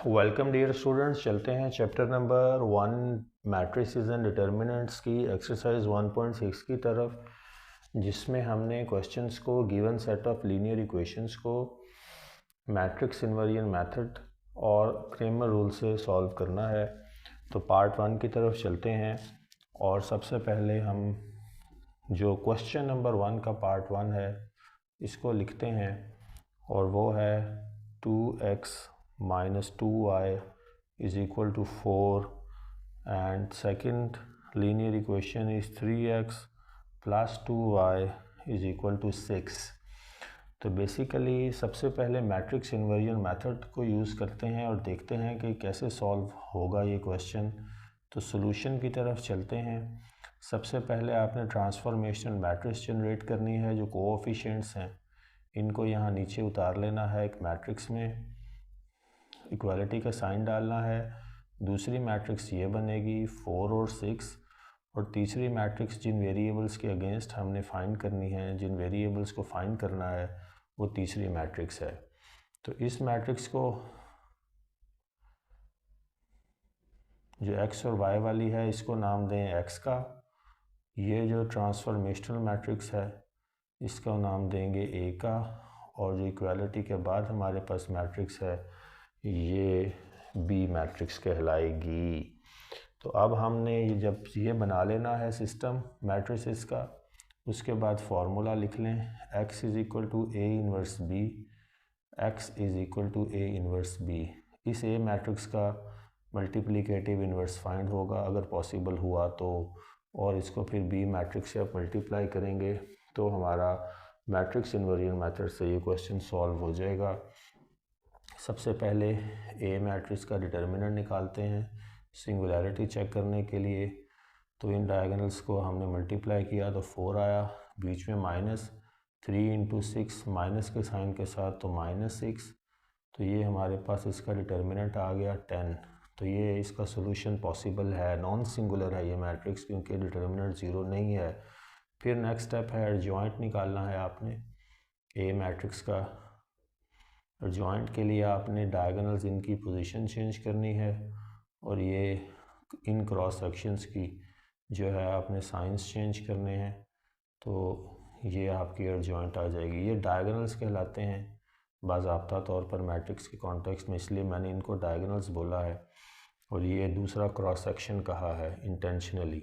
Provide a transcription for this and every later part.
Welcome dear students, चलते हैं chapter number 1 matrices and determinants की एक्सरसाइज 1.6 की तरफ, जिसमें हमने क्वेश्चंस को given set of linear equations को मैट्रिक्स इन्वर्जन मेथड और क्रेमर रूल से सॉल्व करना है। तो पार्ट 1 की तरफ चलते हैं और सबसे पहले हम जो क्वेश्चन नंबर 1 का पार्ट 1 है इसको लिखते हैं, और वो है 2x minus 2y is equal to 4 and second linear equation is 3x plus 2y is equal to 6। तो बेसिकली सबसे पहले मैट्रिक्स इन्वर्जन मेथड को यूज़ करते हैं और देखते हैं कि कैसे सॉल्व होगा ये क्वेश्चन। तो सॉल्यूशन की तरफ चलते हैं। सबसे पहले आपने ट्रांसफॉर्मेशनल मैट्रिक्स जनरेट करनी है। जो कोएफिशिएंट्स हैं इनको यहाँ नीचे उतार लेना है एक मैट्रिक्स में, इक्वालिटी का साइन डालना है। दूसरी मैट्रिक्स ये बनेगी 4 और 6, और तीसरी मैट्रिक्स जिन वेरिएबल्स के अगेंस्ट हमने फाइंड करनी है, जिन वेरिएबल्स को फाइंड करना है, वो तीसरी मैट्रिक्स है। तो इस मैट्रिक्स को जो x और y वाली है इसको नाम दें x का। ये जो ट्रांसफॉर्मेशनल मैट्रिक्स है इसका नाम देंगे a का, और जो इक्वालिटी के बाद हमारे पास मैट्रिक्स है ये बी मैट्रिक्स कहलाएगी। तो अब हमने जब ये बना लेना है सिस्टम मैट्रिसेस का, उसके बाद फार्मूला लिख लें। x is equal to A inverse B, x is equal to A inverse B. इस ए मैट्रिक्स का मल्टीप्लिकेटिव इन्वर्स फाइंड होगा अगर पॉसिबल हुआ तो, और इसको फिर बी मैट्रिक्स से आप मल्टीप्लाई करेंगे तो हमारा मैट्रिक्स इन्वर्जन मेथड से ये क्वेश्चन सॉल्व हो जाएगा। सबसे पहले ए मैट्रिक्स का डिटर्मिनेंट निकालते हैं सिंगुलैरिटी चेक करने के लिए। तो इन डायगोनल्स को हमने मल्टीप्लाई किया तो 4 आया, बीच में माइनस 3 इंटू 6 माइनस के साइन के साथ तो -6। तो ये हमारे पास इसका डिटर्मिनेंट आ गया 10। तो ये इसका सोल्यूशन पॉसिबल है, नॉन सिंगुलर है ये मैट्रिक्स क्योंकि डिटर्मिनेंट 0 नहीं है। फिर नेक्स्ट स्टेप है एडजॉइंट निकालना है आपने ए मैट्रिक्स का। एडजॉइंट के लिए आपने डायगोनल्स इनकी पोजीशन चेंज करनी है, और ये इन क्रॉस सेक्शंस की जो है आपने साइंस चेंज करने हैं, तो ये आपकी एडजॉइंट आ जाएगी। ये डायगोनल्स कहलाते हैं बाज़ाब्ता तौर पर मैट्रिक्स के कॉन्टेक्स्ट में, इसलिए मैंने इनको डायगोनल्स बोला है, और ये दूसरा क्रॉस सेक्शन कहा है इंटेंशनली।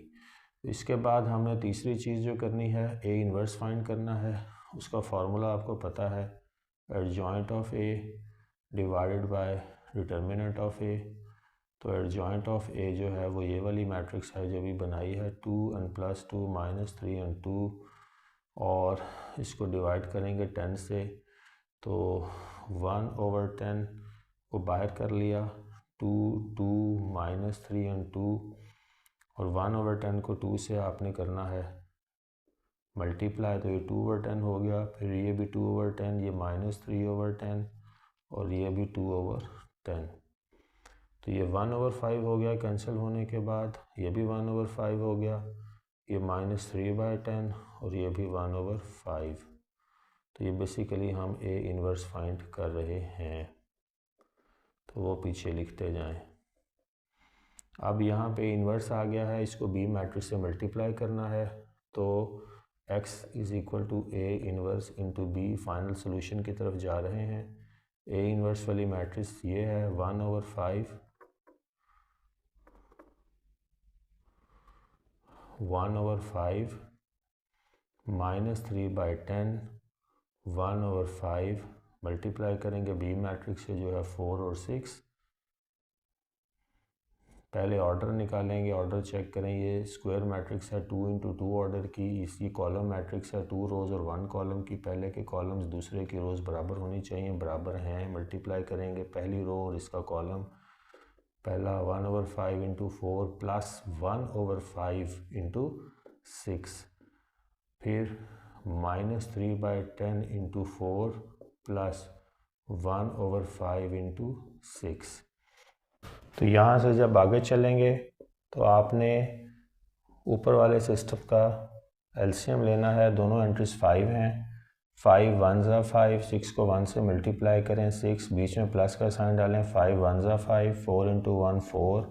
इसके बाद हमने तीसरी चीज़ जो करनी है ए इन्वर्स फाइंड करना है। उसका फार्मूला आपको पता है, adjoint of A divided by determinant of A. तो एडजॉइंट ऑफ ए जो है वो ये वाली मैट्रिक्स है जो भी बनाई है 2n + 2 -3n 2, और इसको डिवाइड करेंगे 10 से तो 1/10 को बाहर कर लिया, 2 2 -3n 2, और 1/10 को 2 से आपने करना है मल्टीप्लाई, तो ये 2/10 हो गया। फिर ये भी 2/10, ये -3/10, और ये भी 2/10। तो ये 1/5 हो गया कैंसिल होने के बाद, ये भी 1/5 हो गया, ये -3/10, और ये भी 1/5। तो ये बेसिकली हम ए इन्वर्स फाइंड कर रहे हैं, तो वो पीछे लिखते जाएं। अब यहाँ पे इन्वर्स आ गया है, इसको बी मैट्रिक्स से मल्टीप्लाई करना है, तो x is equal to A inverse into B. Final solution की तरफ जा रहे हैं। ए इन्वर्स वाली मैट्रिक्स ये है 1/5 -3/10 1/5 मल्टीप्लाई करेंगे बी मैट्रिक्स से जो है 4 और 6। पहले ऑर्डर निकालेंगे, ऑर्डर चेक करें। ये स्क्वायर मैट्रिक्स है 2 इंटू 2 ऑर्डर की। इसकी कॉलम मैट्रिक्स है 2 रोज़ और 1 कॉलम की। पहले के कॉलम्स दूसरे की रोज़ बराबर होनी चाहिए, बराबर हैं। मल्टीप्लाई करेंगे पहली रो और इसका कॉलम। पहला 1/5 इंटू 4 प्लस 1/5 इंटू 6, फिर -3/10 इंटू 4 प्लस 1/5 इंटू 6। तो यहाँ से जब आगे चलेंगे तो आपने ऊपर वाले सिस्टम का एलसीएम लेना है। दोनों एंट्रीज 5 हैं, 5 1 ज़ा 5, 6 को 1 से मल्टीप्लाई करें 6, बीच में प्लस का साइन डालें, 5 1 ज़ा 5, 4 इंटू 1 4,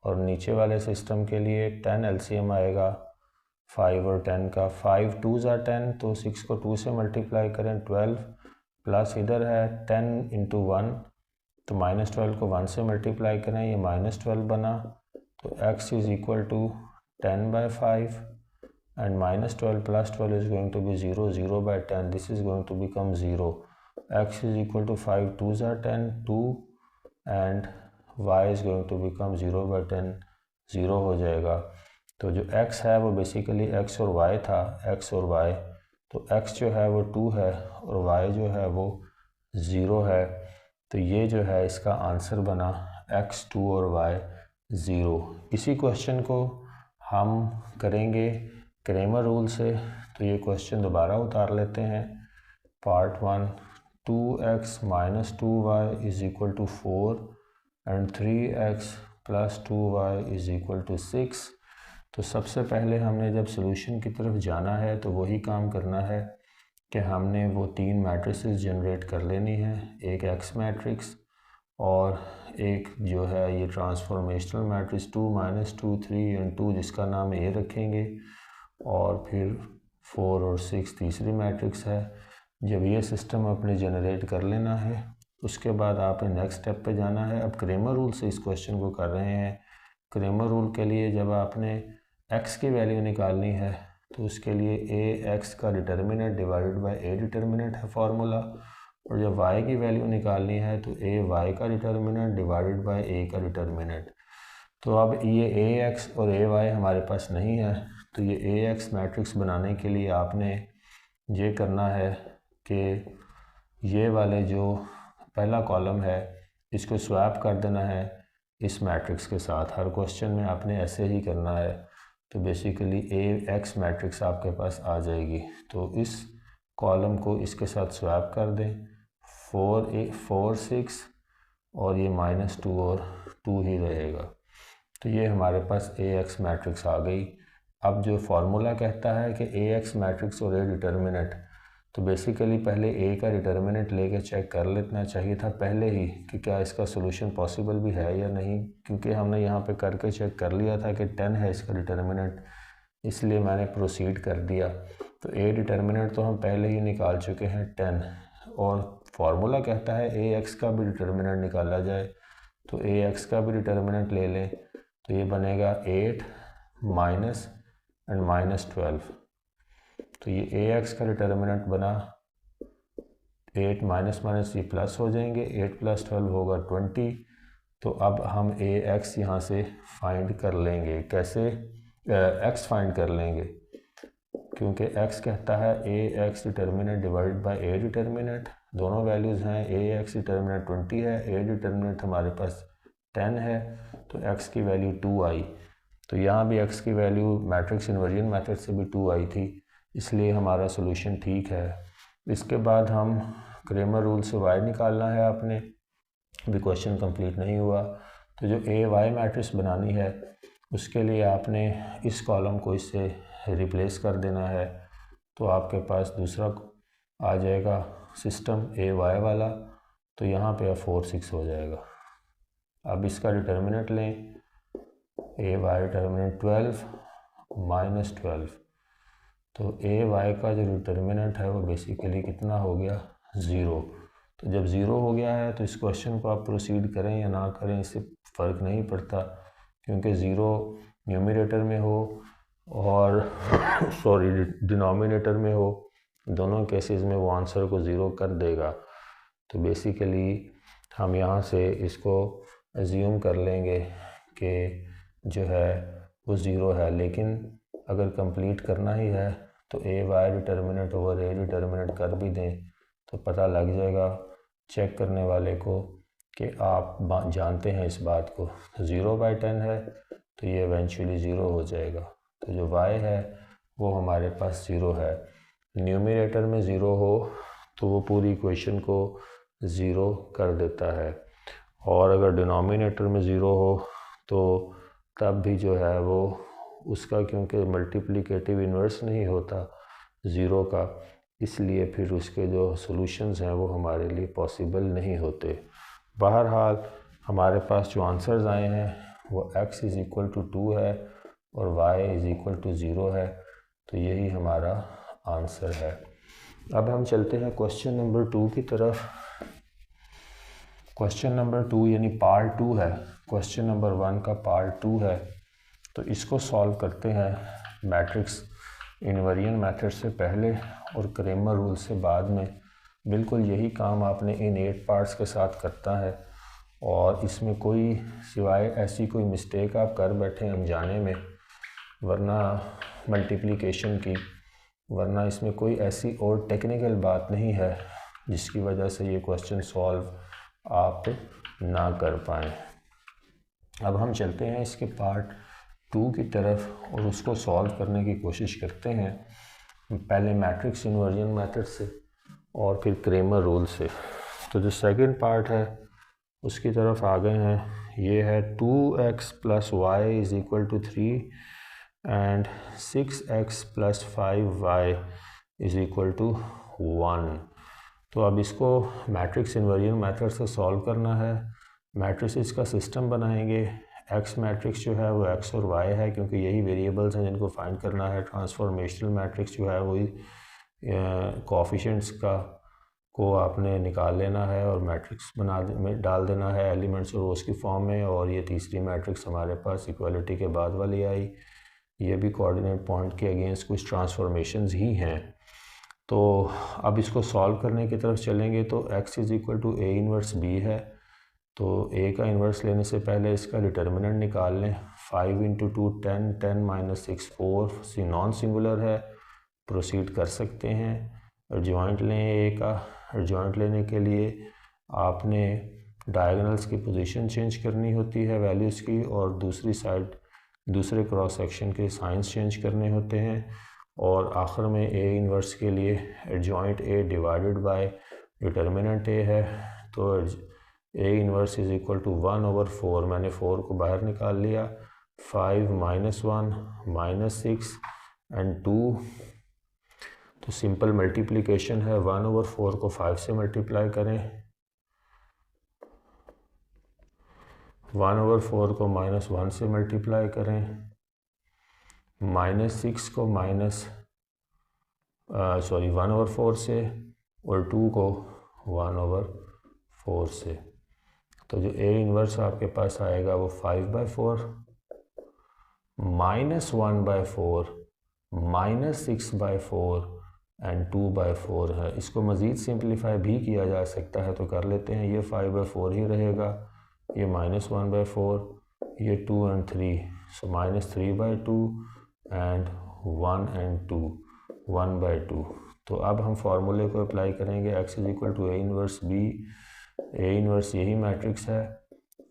और नीचे वाले सिस्टम के लिए 10 एलसीएम आएगा 5 और 10 का, 5 2 ज़ा 10, तो 6 को 2 से मल्टीप्लाई करें 12, प्लस इधर है 10 इंटू 1, तो -12 को 1 से मल्टीप्लाई करें, ये -12 बना, तो x is equal to 10/5 and -12 plus 12 is going to be 0, 0/10, this is going to become 0, x is equal to 5 2s are 10, 2, and y is going to become 0/10, 0 हो जाएगा। तो जो x है वो बेसिकली x और y था, x और y, तो x जो है वो 2 है और y जो है वो 0 है, तो ये जो है इसका आंसर बना x 2 और y 0। इसी क्वेश्चन को हम करेंगे क्रेमर रूल से, तो ये क्वेश्चन दोबारा उतार लेते हैं। Part 1, 2x - 2y is equal to 4 and 3x + 2y is equal to 6। तो सबसे पहले हमने जब सोल्यूशन की तरफ जाना है तो वही काम करना है कि हमने वो 3 मैट्रिसेस जनरेट कर लेनी है, एक x मैट्रिक्स और एक जो है ये ट्रांसफॉर्मेशनल मैट्रिक्स 2 - 2 3 एंड 2 जिसका नाम A रखेंगे, और फिर 4 और 6 तीसरी मैट्रिक्स है। जब ये सिस्टम आपने जनरेट कर लेना है उसके बाद आपने नेक्स्ट स्टेप पे जाना है। अब क्रेमर रूल से इस क्वेश्चन को कर रहे हैं। क्रेमर रूल के लिए जब आपने x की वैल्यू निकालनी है तो उसके लिए a x का determinant divided bye a determinant है फार्मूला, और जब y की वैल्यू निकालनी है तो a y का डिटर्मिनेंट डिवाइडेड बाय a का डिटर्मिनेंट। तो अब ये ax और ay हमारे पास नहीं है, तो ये ax मैट्रिक्स बनाने के लिए आपने ये करना है कि ये वाले जो पहला कॉलम है इसको स्वैप कर देना है इस मैट्रिक्स के साथ। हर क्वेश्चन में आपने ऐसे ही करना है, तो बेसिकली ax मैट्रिक्स आपके पास आ जाएगी। तो इस कॉलम को इसके साथ स्वैप कर दें, 4 6 और ये -2 और 2 ही रहेगा। तो ये हमारे पास ax मैट्रिक्स आ गई। अब जो फार्मूला कहता है कि ax मैट्रिक्स और a डिटर्मिनेंट, तो बेसिकली पहले a का डिटर्मिनेंट लेके चेक कर लेना चाहिए था पहले ही कि क्या इसका सोल्यूशन पॉसिबल भी है या नहीं, क्योंकि हमने यहाँ पे करके चेक कर लिया था कि 10 है इसका डिटर्मिनेंट, इसलिए मैंने प्रोसीड कर दिया। तो a डिटर्मिनेंट तो हम पहले ही निकाल चुके हैं 10, और फार्मूला कहता है ax का भी डिटर्मिनेंट निकाला जाए, तो ax का भी डिटर्मिनेंट ले लें, तो ये बनेगा 8 माइनस एंड -12। तो ये ax का डिटर्मिनेंट बना 8 माइनस ये प्लस हो जाएंगे, 8 + 12 होगा 20। तो अब हम ax यहाँ से फाइंड कर लेंगे। कैसे x फाइंड कर लेंगे, क्योंकि x कहता है ax determinant divided bye a determinant, दोनों वैल्यूज़ हैं। ax डिटर्मिनेंट 20 है, a डिटर्मिनेंट हमारे पास 10 है, तो x की वैल्यू 2 आई। तो यहाँ भी x की वैल्यू मैट्रिक्स इन्वर्जन मेथड से भी 2 आई थी, इसलिए हमारा सोल्यूशन ठीक है। इसके बाद हम क्रेमर रूल से y निकालना है आपने, अभी क्वेश्चन कंप्लीट नहीं हुआ। तो जो ay मैट्रिक्स बनानी है उसके लिए आपने इस कॉलम को इससे रिप्लेस कर देना है, तो आपके पास दूसरा आ जाएगा सिस्टम ay वाला, तो यहाँ पे 4 6 हो जाएगा। अब इसका डिटर्मिनेंट लें, ay डिटर्मिनेंट 12 - 12, तो ay का जो डिटर्मिनेंट है वो बेसिकली कितना हो गया 0। तो जब 0 हो गया है तो इस क्वेश्चन को आप प्रोसीड करें या ना करें इससे फ़र्क नहीं पड़ता, क्योंकि 0 न्यूमरेटर में हो और सॉरी डिनोमिनेटर में हो, दोनों केसेस में वो आंसर को 0 कर देगा। तो बेसिकली हम यहाँ से इसको एज्यूम कर लेंगे कि जो है वो 0 है, लेकिन अगर कंप्लीट करना ही है तो ay determinant over a determinant कर भी दें तो पता लग जाएगा चेक करने वाले को कि आप जानते हैं इस बात को। 0/10 है तो ये इवेंचुअली 0 हो जाएगा। तो जो y है वो हमारे पास 0 है। न्यूमरेटर में 0 हो तो वो पूरी इक्वेशन को 0 कर देता है, और अगर डिनोमिनेटर में 0 हो तो तब भी जो है वो उसका, क्योंकि मल्टीप्लिकेटिव इन्वर्स नहीं होता 0 का, इसलिए फिर उसके जो सॉल्यूशंस हैं वो हमारे लिए पॉसिबल नहीं होते। बहरहाल हमारे पास जो आंसर्स आए हैं वो x इज़ इक्वल टू 2 है और y इज़ इक्वल टू 0 है, तो यही हमारा आंसर है। अब हम चलते हैं क्वेश्चन नंबर 2 की तरफ। क्वेश्चन नंबर 2 यानी पार्ट 2 है, क्वेश्चन नंबर 1 का पार्ट 2 है। तो इसको सॉल्व करते हैं मैट्रिक्स इनवेरिएंट मेथड से पहले और क्रेमर रूल से बाद में। बिल्कुल यही काम आपने इन 8 पार्ट्स के साथ करता है और इसमें कोई सिवाय ऐसी कोई मिस्टेक आप कर बैठे अनजाने में, वरना मल्टीप्लिकेशन की, वरना इसमें कोई ऐसी और टेक्निकल बात नहीं है जिसकी वजह से ये क्वेश्चन सॉल्व आप ना कर पाएँ। अब हम चलते हैं इसके पार्ट 2 की तरफ और उसको सॉल्व करने की कोशिश करते हैं, पहले मैट्रिक्स इनवर्जन मेथड से और फिर क्रेमर रूल से। तो जो सेकंड पार्ट है उसकी तरफ आ गए हैं। ये है 2x + y is equal to 3 and 6x + 5y is equal to 1। तो अब इसको मैट्रिक्स इनवर्जन मेथड से सॉल्व करना है। मैट्रिसेस का सिस्टम बनाएंगे। एक्स मैट्रिक्स जो है वो एक्स और वाई है क्योंकि यही वेरिएबल्स हैं जिनको फाइंड करना है। ट्रांसफॉर्मेशनल मैट्रिक्स जो है वही कोएफिशिएंट्स का को आपने निकाल लेना है और मैट्रिक्स में डाल देना है एलिमेंट्स और रोज़ की फॉर्म में। और ये तीसरी मैट्रिक्स हमारे पास इक्वलिटी के बाद वाली आई, ये भी कोऑर्डिनेट पॉइंट के अगेंस्ट कुछ ट्रांसफॉर्मेशंस ही हैं। तो अब इसको सॉल्व करने की तरफ चलेंगे। तो x is equal to a inverse b है, तो a का इन्वर्स लेने से पहले इसका डिटर्मिनेंट निकाल लें। 5 × 2 10, 10 - 6 4 नॉन सिंगुलर है, प्रोसीड कर सकते हैं। एडजॉइंट लें a का। एडजॉइंट लेने के लिए आपने डायगोनल्स की पोजीशन चेंज करनी होती है वैल्यूज़ की, और दूसरी साइड दूसरे क्रॉस सेक्शन के साइंस चेंज करने होते हैं। और आखिर में a इन्वर्स के लिए adjoint a divided by determinant a है, तो a inverse is equal to 1/4। मैंने 4 को बाहर निकाल लिया। 5 - 1 - 6 एंड 2। तो सिंपल मल्टीप्लिकेशन है। 1/4 को 5 से मल्टीप्लाई करें, 1/4 को -1 से मल्टीप्लाई करें, -6 को 1/4 से, और 2 को 1/4 से। तो जो a इन्वर्स आपके पास आएगा वो 5/4 -1/4 -6/4 एंड 2/4 है। इसको मज़ीद सिंप्लीफाई भी किया जा सकता है, तो कर लेते हैं। ये 5/4 ही रहेगा, ये -1/4, ये 2 और 3, सो -3/2 एंड 1 और 2 1/2। तो अब हम फार्मूले को अप्लाई करेंगे। x is equal to a inverse b। a inverse यही मैट्रिक्स है,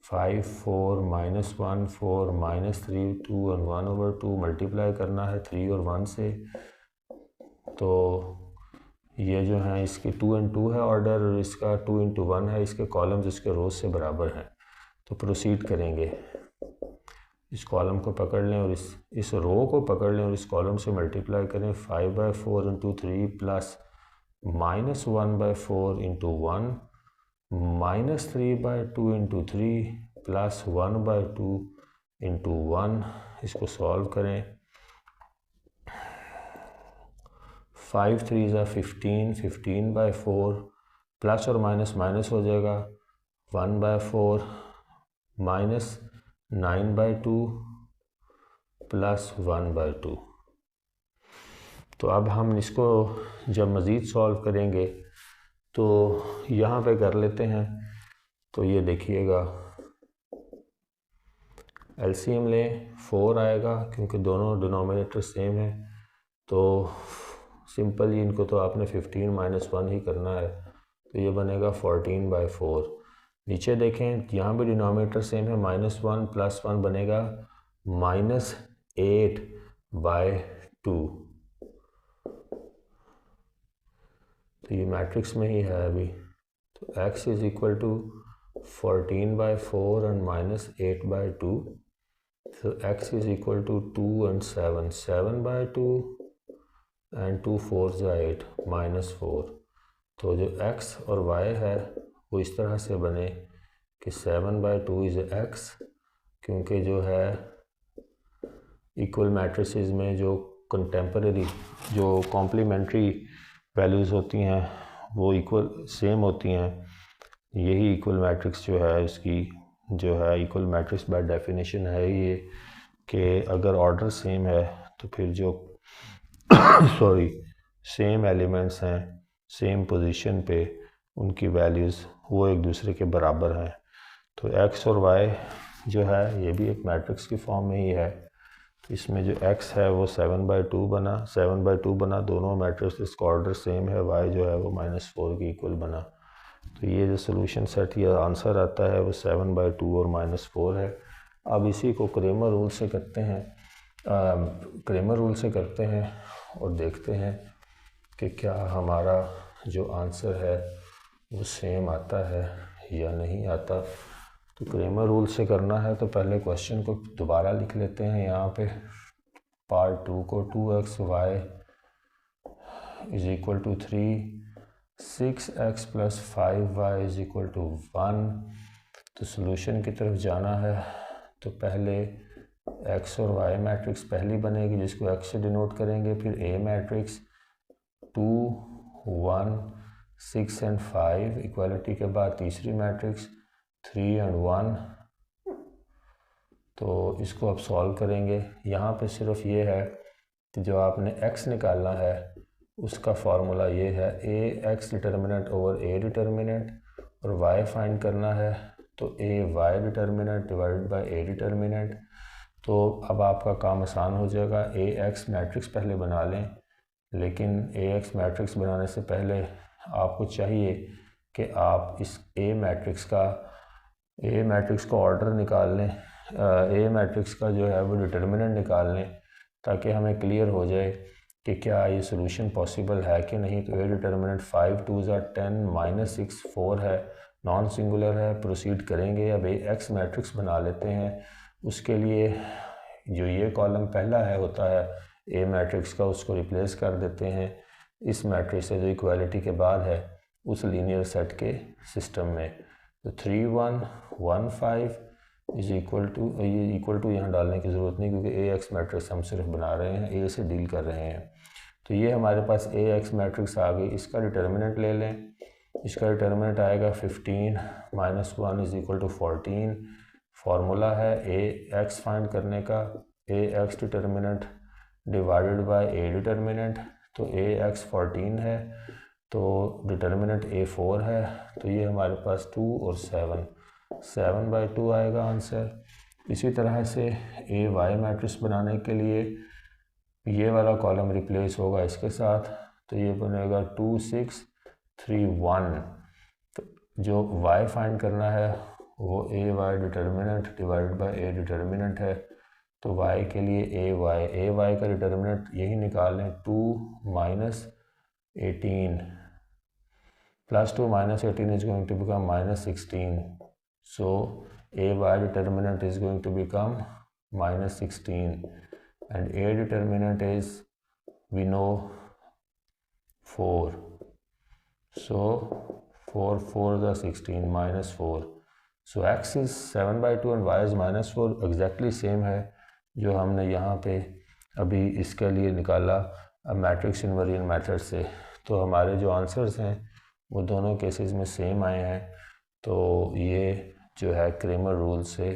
5 4 -1 4 -3 2 और 1/2। मल्टीप्लाई करना है 3 और 1 से। तो ये जो है इसकी 2 और 2 है ऑर्डर, और इसका 2 × 1 है। इसके कॉलम्स इसके रोज से बराबर हैं, तो प्रोसीड करेंगे। इस कॉलम को पकड़ लें और इस रो को पकड़ लें और इस कॉलम से मल्टीप्लाई करें। 5/4 × 3 प्लस -1/4 × 1 -3/2 × 3 प्लस 1/2 × 1। इसको सॉल्व करें। 5 3 = 15, 15/4 प्लस और माइनस माइनस हो जाएगा। 1/4 -9/2 प्लस 1/2। तो अब हम इसको जब मज़ीद सॉल्व करेंगे तो यहाँ पे कर लेते हैं। तो ये देखिएगा, एलसीएम लें, 4 आएगा क्योंकि दोनों डिनोमिनेटर सेम है। तो सिंपल ही इनको तो आपने 15 - 1 ही करना है, तो ये बनेगा 14/4। नीचे देखें, यहाँ भी डिनोमिनेटर सेम है, -1 + 1 बनेगा -8/2। तो ये मैट्रिक्स में ही है अभी। तो x is equal to 14/4 and -8/2। तो x इज़ इक्वल टू 2 और 7, 7/2 एंड 2 4 ज़ा 8 -4। तो जो x और y है वो इस तरह से बने कि 7/2 इज़ x, क्योंकि जो है इक्वल मैट्रिसेस में जो कंटेम्पररी जो कॉम्प्लीमेंट्री वैल्यूज़ होती हैं वो इक्वल सेम होती हैं। यही इक्वल मैट्रिक्स जो है इसकी जो है इक्वल मैट्रिक्स बाय डेफिनेशन है ये कि अगर ऑर्डर सेम है तो फिर जो सॉरी सेम एलिमेंट्स हैं सेम पोजीशन पे उनकी वैल्यूज़ वो एक दूसरे के बराबर हैं। तो x और y जो है ये भी एक मैट्रिक्स की फॉर्म में ही है। तो इसमें जो x है वो 7/2 बना दोनों मैट्रिक्स का ऑर्डर सेम है, y जो है वो -4 के इक्वल बना। तो ये जो सोल्यूशन सेट या आंसर आता है वो 7/2 और -4 है। अब इसी को क्रेमर रूल से करते हैं और देखते हैं कि क्या हमारा जो आंसर है वो सेम आता है या नहीं आता। तो क्रेमर रूल से करना है तो पहले क्वेश्चन को दोबारा लिख लेते हैं यहाँ पे। पार्ट 2 को 2xy is equal to 3, 6x + 5y is equal to 1। तो सोल्यूशन की तरफ जाना है तो पहले x और y मैट्रिक्स पहली बनेगी जिसको x से डिनोट करेंगे, फिर a मैट्रिक्स 2 1 6 एंड 5, इक्वालिटी के बाद तीसरी मैट्रिक्स 3 एंड 1। तो इसको अब सॉल्व करेंगे। यहाँ पे सिर्फ ये है कि जो आपने x निकालना है उसका फार्मूला ये है ax determinant over a determinant, और y फाइंड करना है तो ay determinant divided bye a determinant. तो अब आपका काम आसान हो जाएगा। ax मैट्रिक्स पहले बना लें, लेकिन ax मैट्रिक्स बनाने से पहले आपको चाहिए कि आप इस a मैट्रिक्स का ऑर्डर निकाल लें, a मैट्रिक्स का जो है वो डिटर्मिनेंट निकाल लें ताकि हमें क्लियर हो जाए कि क्या ये सोल्यूशन पॉसिबल है कि नहीं। तो a डिटर्मिनेंट 5 2 10 -6 4 है, नॉन सिंगुलर है। प्रोसीड करेंगे। अब x मैट्रिक्स बना लेते हैं। उसके लिए जो ये कॉलम पहला है होता है a मैट्रिक्स का, उसको रिप्लेस कर देते हैं इस मैट्रिक्स से जो इक्वालिटी के बाद है उस लीनियर सेट के सिस्टम में। तो 3 1 1 5 इज इक्वल टू यहाँ डालने की ज़रूरत नहीं क्योंकि ax मैट्रिक्स हम सिर्फ बना रहे हैं, a से डील कर रहे हैं। तो ये हमारे पास ax मैट्रिक्स आ गई। इसका डिटर्मिनेंट ले लें। इसका डिटर्मिनेंट आएगा 15 - 1 इज इक्वल टू 14। फार्मूला है ax फाइंड करने का, ax determinant divided bye a determinant. तो ax 14 है तो डिटर्मिनेंट a4 है। तो ये हमारे पास 2 और 7/2 आएगा आंसर। इसी तरह से ay मैट्रिक्स बनाने के लिए ये वाला कॉलम रिप्लेस होगा इसके साथ, तो ये बनेगा 2 6 3 1। तो जो y फाइंड करना है वो ay determinant divided bye a determinant है। तो y के लिए ay का डिटर्मिनेंट यही निकाल लें, 2 - 18 + 2 - 18 is going to become -16. So ay determinant is going to become -16 and a determinant is, we know, 4. So 4 4 is 16 -4. So x is 7/2 and y is -4, exactly same है जो हमने यहाँ पे अभी इसके लिए निकाला मैट्रिक्स इनवेरिएंट मेथड से। तो हमारे जो आंसर्स हैं वो दोनों केसेस में सेम आए हैं। तो ये जो है क्रेमर रूल से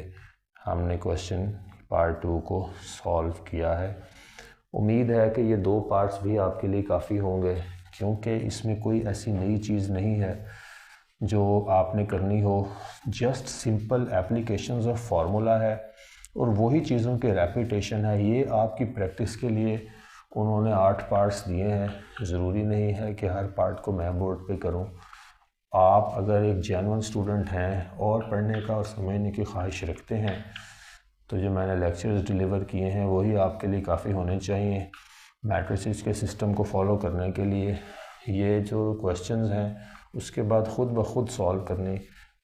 हमने क्वेश्चन पार्ट 2 को सॉल्व किया है। उम्मीद है कि ये 2 पार्ट्स भी आपके लिए काफ़ी होंगे क्योंकि इसमें कोई ऐसी नई चीज़ नहीं है जो आपने करनी हो। Just simple applications of formula है और वही चीज़ों के रेपिटेशन है। ये आपकी प्रैक्टिस के लिए उन्होंने 8 पार्ट्स दिए हैं। ज़रूरी नहीं है कि हर पार्ट को मैं बोर्ड पे करूं। आप अगर एक जेन्युइन स्टूडेंट हैं और पढ़ने का और समझने की ख्वाहिश रखते हैं तो जो मैंने लेक्चर्स डिलीवर किए हैं वही आपके लिए काफ़ी होने चाहिए मैट्रिसेस के सिस्टम को फॉलो करने के लिए। ये जो क्वेश्चंस हैं उसके बाद ख़ुद ब खुद सॉल्व करने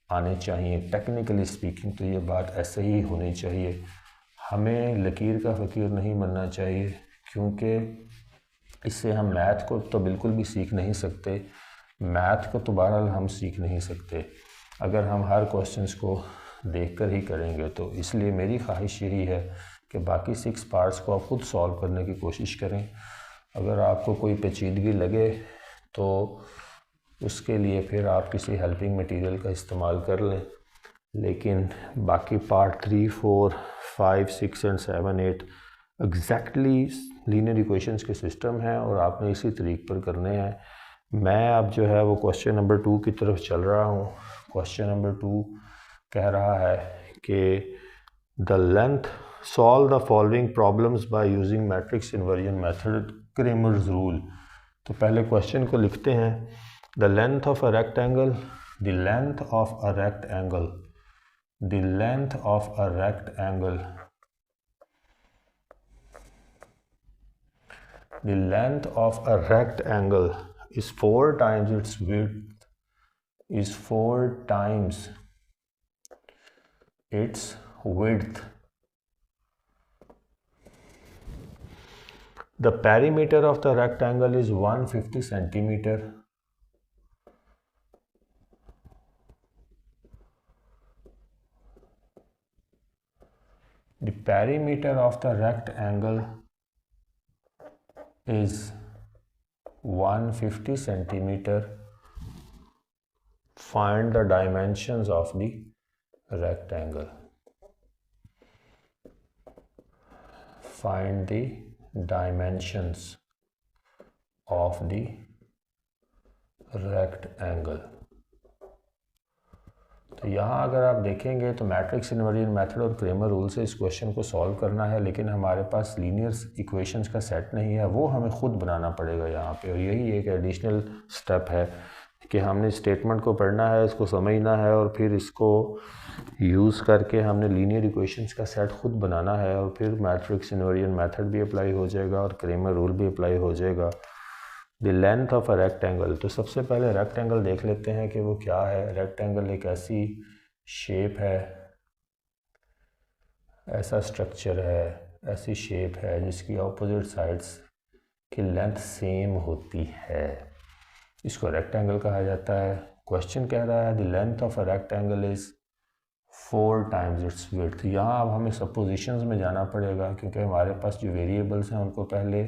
आने चाहिए। टेक्निकली स्पीकिंग तो ये बात ऐसे ही होनी चाहिए। हमें लकीर का फ़कीर नहीं बनना चाहिए क्योंकि इससे हम मैथ को तो बिल्कुल भी सीख नहीं सकते, मैथ को तो बहरहाल हम सीख नहीं सकते अगर हम हर क्वेश्चंस को देखकर ही करेंगे। तो इसलिए मेरी ख्वाहिश यही है कि बाकी 6 पार्ट्स को आप खुद सॉल्व करने की कोशिश करें। अगर आपको कोई पेचीदगी लगे तो उसके लिए फिर आप किसी हेल्पिंग मटेरियल का इस्तेमाल कर लें, लेकिन बाकी part 3, 4, 5, 6 and 7, 8 exactly linear equations के सिस्टम हैं और आपने इसी तरीके पर करने हैं। मैं अब जो है वो क्वेश्चन नंबर 2 की तरफ चल रहा हूँ। क्वेश्चन नंबर 2 कह रहा है कि the length solve the following problems by using matrix inversion method Cramer's rule. तो पहले क्वेश्चन को लिखते हैं। The length of a rectangle, the length of a rectangle, the length of a rectangle, the length of a rectangle is 4 times its width, is 4 times its width. The perimeter of the rectangle is 150 centimeter. The perimeter of the rectangle is 150 centimeter. Find the dimensions of the rectangle. Find the dimensions of the rectangle. तो यहाँ अगर आप देखेंगे तो matrix inversion method और Cramer rule से इस question को सॉल्व करना है, लेकिन हमारे पास लीनियर इक्वेशंस का सेट नहीं है, वो हमें खुद बनाना पड़ेगा यहाँ पे। और यही एक एडिशनल स्टेप है कि हमने स्टेटमेंट को पढ़ना है, इसको समझना है और फिर इसको यूज़ करके हमने लीनियर इक्वेशंस का सेट खुद बनाना है और फिर मैट्रिक्स इन्वर्जन मेथड भी अप्लाई हो जाएगा और क्रेमर रूल भी अप्लाई हो जाएगा। The length of a rectangle, तो सबसे पहले रेक्टेंगल देख लेते हैं कि वो क्या है। रेक्टेंगल एक ऐसी शेप है, ऐसा स्ट्रक्चर है, ऐसी शेप है जिसकी ऑपोजिट साइड्स की लेंथ सेम होती है, इसको रेक्टेंगल कहा जाता है। क्वेश्चन कह रहा है the length of a rectangle is 4 times it's width. यहाँ अब हमें सपोजिशंस में जाना पड़ेगा क्योंकि हमारे पास जो वेरिएबल्स हैं उनको पहले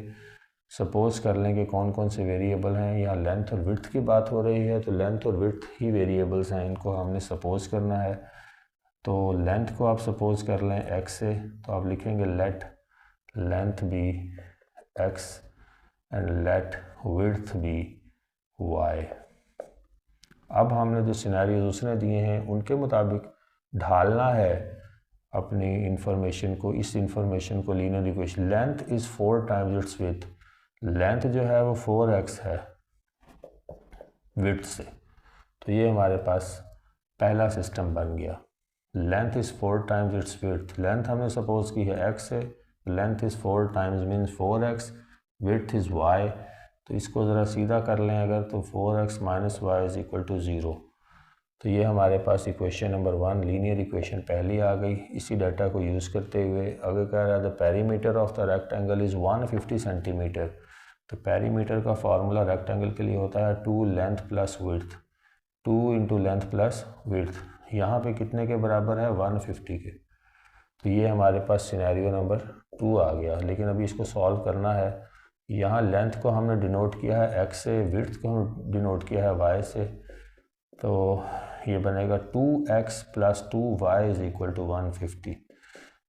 सपोज कर लें कि कौन कौन से वेरिएबल हैं। यहाँ लेंथ और विड्थ की बात हो रही है तो लेंथ और विड्थ ही वेरिएबल्स हैं, इनको हमने सपोज करना है। तो लेंथ को आप सपोज कर लें x से, तो आप लिखेंगे let length be x and let width be y। अब हमने जो सिनेरियोज उसने दिए हैं उनके मुताबिक ढालना है अपनी इंफॉर्मेशन को, इस इंफॉर्मेशन को linear equation. Length is 4 times it's width, length जो है वो 4x है विड्थ से, तो ये हमारे पास पहला सिस्टम बन गया। Length is 4 times it's width, length हमने सपोज की है x से, length is 4 times means 4x, width is y। तो इसको ज़रा सीधा कर लें अगर, तो 4x minus Y is equal to 0। तो ये हमारे पास इक्वेशन नंबर 1 लीनियर इक्वेशन पहली आ गई। इसी डाटा को यूज़ करते हुए आगे कह रहा है the perimeter of the rectangle is 150 centimetre. तो पेरीमीटर का फार्मूला रेक्टेंगल के लिए होता है 2 length plus width, 2 into length plus width. यहाँ पे कितने के बराबर है 150 के। तो ये हमारे पास सिनेरियो नंबर 2 आ गया, लेकिन अभी इसको सॉल्व करना है। यहाँ लेंथ को हमने डिनोट किया है x से, विड्थ को हम डिनोट किया है y से, तो ये बनेगा 2x plus 2y is equal to 150।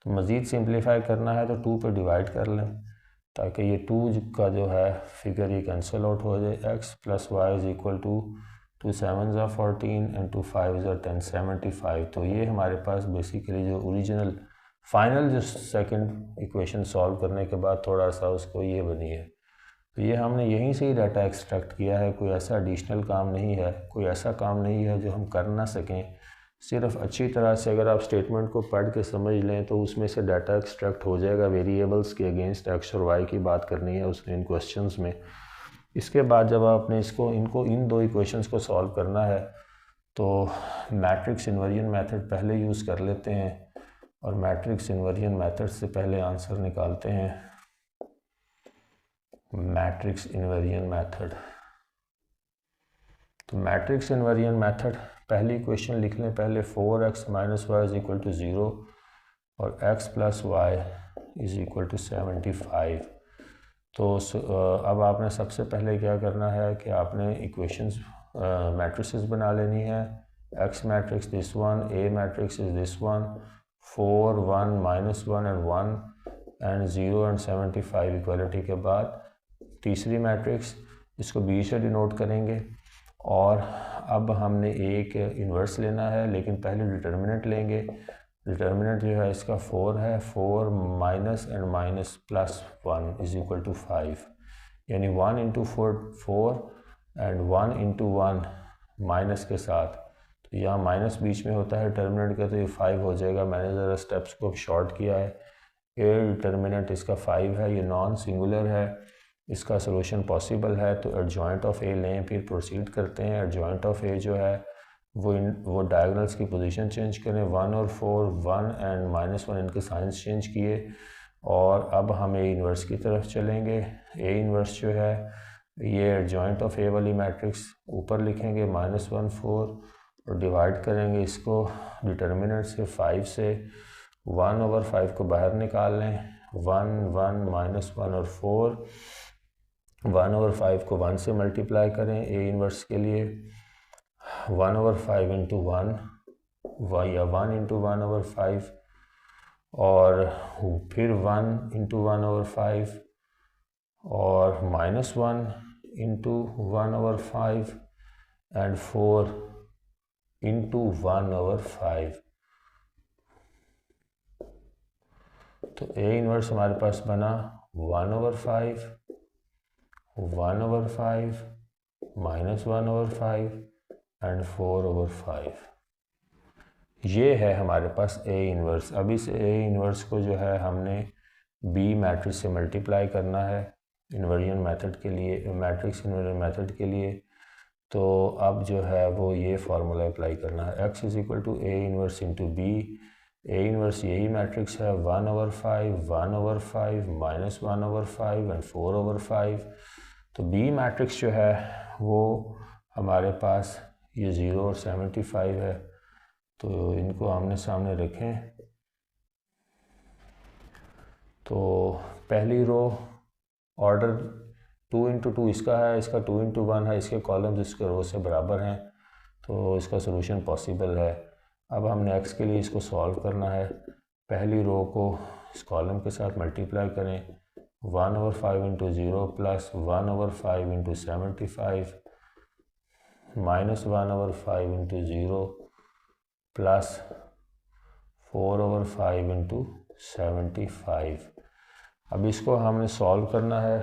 तो मज़ीद सिंप्लीफाई करना है तो 2 पे डिवाइड कर लें ताकि ये 2 का जो है फिगर ये कैंसिल आउट हो जाए। x plus Y is equal to 2 7 ज़ा 14 एंड 2 5 ज़ा 10, 75। तो ये हमारे पास बेसिकली जो ओरिजिनल फाइनल जो सेकंड इक्वेशन सॉल्व करने के बाद थोड़ा सा उसको ये बनी है। तो ये हमने यहीं से ही डाटा एक्सट्रैक्ट किया है, कोई ऐसा एडिशनल काम नहीं है, कोई ऐसा काम नहीं है जो हम कर ना सकें। सिर्फ अच्छी तरह से अगर आप स्टेटमेंट को पढ़ के समझ लें तो उसमें से डाटा एक्सट्रैक्ट हो जाएगा। वेरिएबल्स के अगेंस्ट एक्स और वाई की बात करनी है उसने इन क्वेश्चंस में। इसके बाद जब आपने इनको इन 2 इक्वेशंस को सॉल्व करना है तो मैट्रिक्स इन्वर्जन मेथड पहले यूज़ कर लेते हैं और मैट्रिक्स इन्वर्जन मेथड से पहले आंसर निकालते हैं। Matrix invariant method. तो मैट्रिक्स इन्वेरिएंट मेथड, पहली इक्वेशन लिख लें पहले, 4x minus Y is equal to 0 और x plus Y is equal to 75। तो अब आपने सबसे पहले क्या करना है कि आपने इक्वेशंस मैट्रिसेस बना लेनी है। x matrix this one, a matrix is this one, 4 1 minus 1 and 1 and 0 and 75 equality के बाद तीसरी मैट्रिक्स, इसको b से डिनोट करेंगे। और अब हमने एक इन्वर्स लेना है, लेकिन पहले डिटर्मिनेंट लेंगे। डिटर्मिनेंट जो है इसका 4 है, 4 minus and minus plus 1 is equal to 5, यानी 1 इंटू 4 एंड 1 इंटू 1 माइनस के साथ, तो यहाँ माइनस बीच में होता है डिटर्मिनेंट का, तो ये 5 हो जाएगा। मैंने ज़रा स्टेप्स को शॉर्ट किया है। ए डिटर्मिनेंट इसका 5 है, ये नॉन सिंगुलर है, इसका सोल्यूशन पॉसिबल है। तो एडजॉइंट ऑफ ए लें, फिर प्रोसीड करते हैं। एडजॉइंट ऑफ ए जो है वो डायगोनल्स की पोजीशन चेंज करें, 1 और 4, 1 एंड माइनस 1 इनके साइंस चेंज किए। और अब हम ए इन्वर्स की तरफ चलेंगे। ए इन्वर्स जो है ये एडजॉइंट ऑफ ए वाली मैट्रिक्स ऊपर लिखेंगे -1 4 और डिवाइड करेंगे इसको डिटर्मिनेंट से 5 से। 1/5 को बाहर निकाल लें, 1 1 -1 और 4। 1/5 को 1 से मल्टीप्लाई करें ए इन्वर्स के लिए, 1/5 इंटू 1 या 1 इंटू 1/5 और फिर 1 इंटू 1/5 और -1 इंटू 1/5 एंड 4 इंटू 1/5। तो ए इन्वर्स हमारे पास बना 1/5, 1/5 -1/5 एंड 4/5। ये है हमारे पास ए इन्वर्स। अब इस ए इन्वर्स को जो है हमने बी मैट्रिक्स से मल्टीप्लाई करना है इन्वर्जन मेथड के लिए, मैट्रिक्स इन्वर्जन मेथड के लिए। तो अब जो है वो ये फार्मूला अप्लाई करना है, x is equal to A inverse into B. A inverse यही मैट्रिक्स है, 1/5 1/5 -1/5 एंड 4/5। तो बी मैट्रिक्स जो है वो हमारे पास ये 0 और 75 है, तो इनको आमने सामने रखें। तो पहली रो ऑर्डर 2 इंटू 2 इसका है, इसका 2 इंटू 1 है, इसके कॉलम्स इसके रो से बराबर हैं, तो इसका सोल्यूशन पॉसिबल है। अब हमने x के लिए इसको सॉल्व करना है। पहली रो को इस कॉलम के साथ मल्टीप्लाई करें, 1/5 into 0 plus 1/5 into 75 -1/5 into 0 plus 4/5 into 75। अब इसको हमने सॉल्व करना है,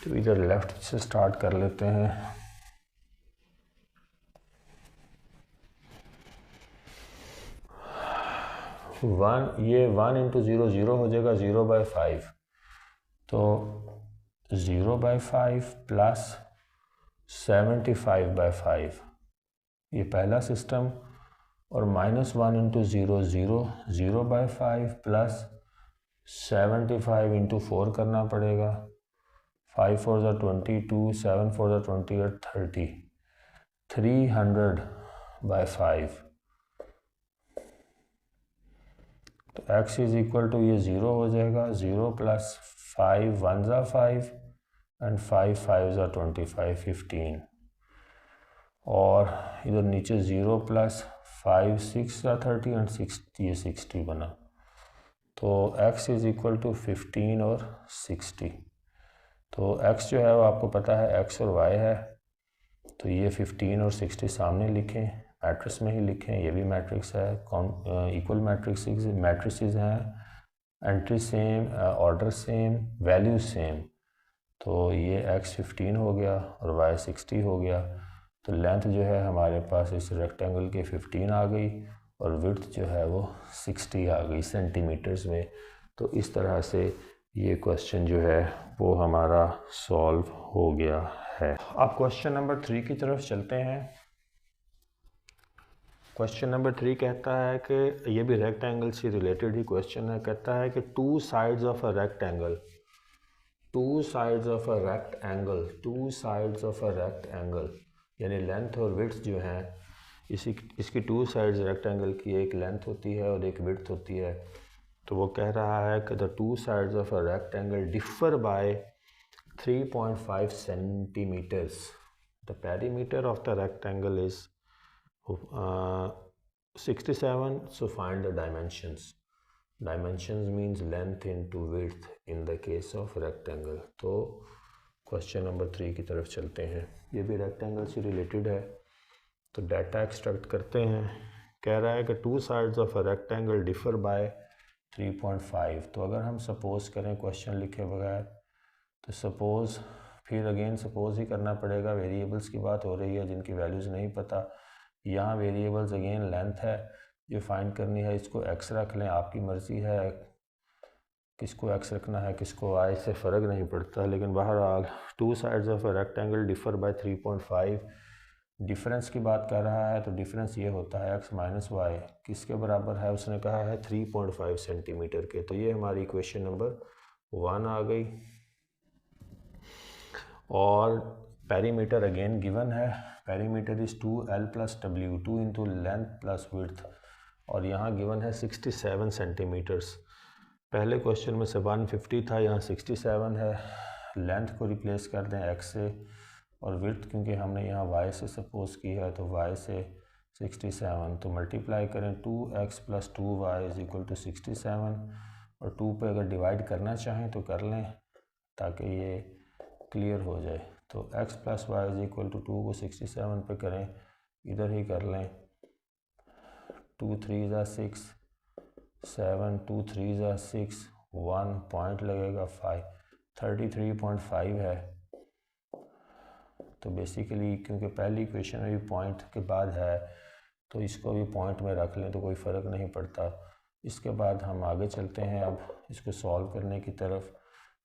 तो इधर लेफ्ट से स्टार्ट कर लेते हैं। ये 1 इंटू 0 0 हो जाएगा, 0/5, तो 0/5 प्लस 75/5 ये पहला सिस्टम, और -1 इंटू 0 0 0/5 प्लस 75 इंटू 4 करना पड़ेगा। 5 4 ज़ा 22, 7 4 ज़ा 28, 30, 300/5। तो x इज इक्वल टू ये 0 हो जाएगा, 0 प्लस 5 1 ज़ा 5 एंड 5 5 ज़ा 25, 15। और इधर नीचे 0 प्लस 5 6 ज़ा 30 एंड 6 ये 60 बना। तो x इज इक्वल टू 15 और 60। तो x जो है वो आपको पता है x और y है, तो ये 15 और 60 सामने लिखें, मैट्रिक्स में ही लिखें। ये भी मैट्रिक्स है, इक्वल मैट्रिसेस हैं, entry same, order same, value same. तो ये x 15 हो गया और y 60 हो गया। तो लेंथ जो है हमारे पास इस रेक्टेंगल के 15 आ गई और विड्थ जो है वो 60 आ गई सेंटीमीटर्स में। तो इस तरह से ये क्वेश्चन जो है वो हमारा सॉल्व हो गया है। अब क्वेश्चन नंबर 3 की तरफ चलते हैं। क्वेश्चन नंबर 3 कहता है कि ये भी रेक्टेंगल से रिलेटेड ही क्वेश्चन है। कहता है कि 2 sides of a rectangle two sides of a rectangle, यानी लेंथ और विड्थ जो हैं इसकी टू साइड्स रेक्टेंगल की एक लेंथ होती है और एक विड्थ होती है। तो वो कह रहा है कि the two sides of a rectangle differ by 3.5 centimeters. The perimeter of the rectangle is 67, so find the dimensions. Dimensions means length into width in the case of rectangle. तो क्वेश्चन नंबर 3 की तरफ चलते हैं। ये भी rectangle से related है, तो डाटा एक्सट्रैक्ट करते हैं। कह रहा है कि two sides of a rectangle differ by 3.5। तो अगर हम सपोज़ करें क्वेश्चन लिखे बगैर, तो सपोज़ फिर अगेन सपोज़ ही करना पड़ेगा। वेरिएबल्स की बात हो रही है जिनकी वैल्यूज़ नहीं पता। यहाँ वेरिएबल्स अगेन लेंथ है जो फाइंड करनी है, इसको एक्स रख लें, आपकी मर्ज़ी है किसको एक्स रखना है किसको वाई, से फ़र्क नहीं पड़ता। लेकिन बहरहाल two sides of a rectangle differ by 3.5, difference की बात कर रहा है तो डिफरेंस ये होता है एक्स माइनस वाई, किसके बराबर है, उसने कहा है 3.5 सेंटीमीटर के। तो ये हमारी इक्वेशन नंबर 1 आ गई। और पेरीमीटर अगेन गिवन है, perimeter is 2L + W, 2 into length plus width, और यहाँ गिवन है 67 सेंटीमीटर्स। पहले क्वेश्चन में से 150 था, यहाँ 67 है। लेंथ को रिप्लेस कर दें x से, और विड्थ क्योंकि हमने यहाँ y से सपोज किया है तो y से 67, तो मल्टीप्लाई करें 2x + 2y = 67, और 2 पे अगर डिवाइड करना चाहें तो कर लें ताकि ये क्लियर हो जाए। तो x + y = 2 को 67 पे करें, इधर ही कर लें, 2 3 = 6, 7 2 3 = 6, 1 पॉइंट लगेगा 5, 33.5 है। तो बेसिकली क्योंकि पहली इक्वेशन में भी पॉइंट के बाद है तो इसको भी पॉइंट में रख लें तो कोई फ़र्क नहीं पड़ता। इसके बाद हम आगे चलते हैं अब इसको सॉल्व करने की तरफ।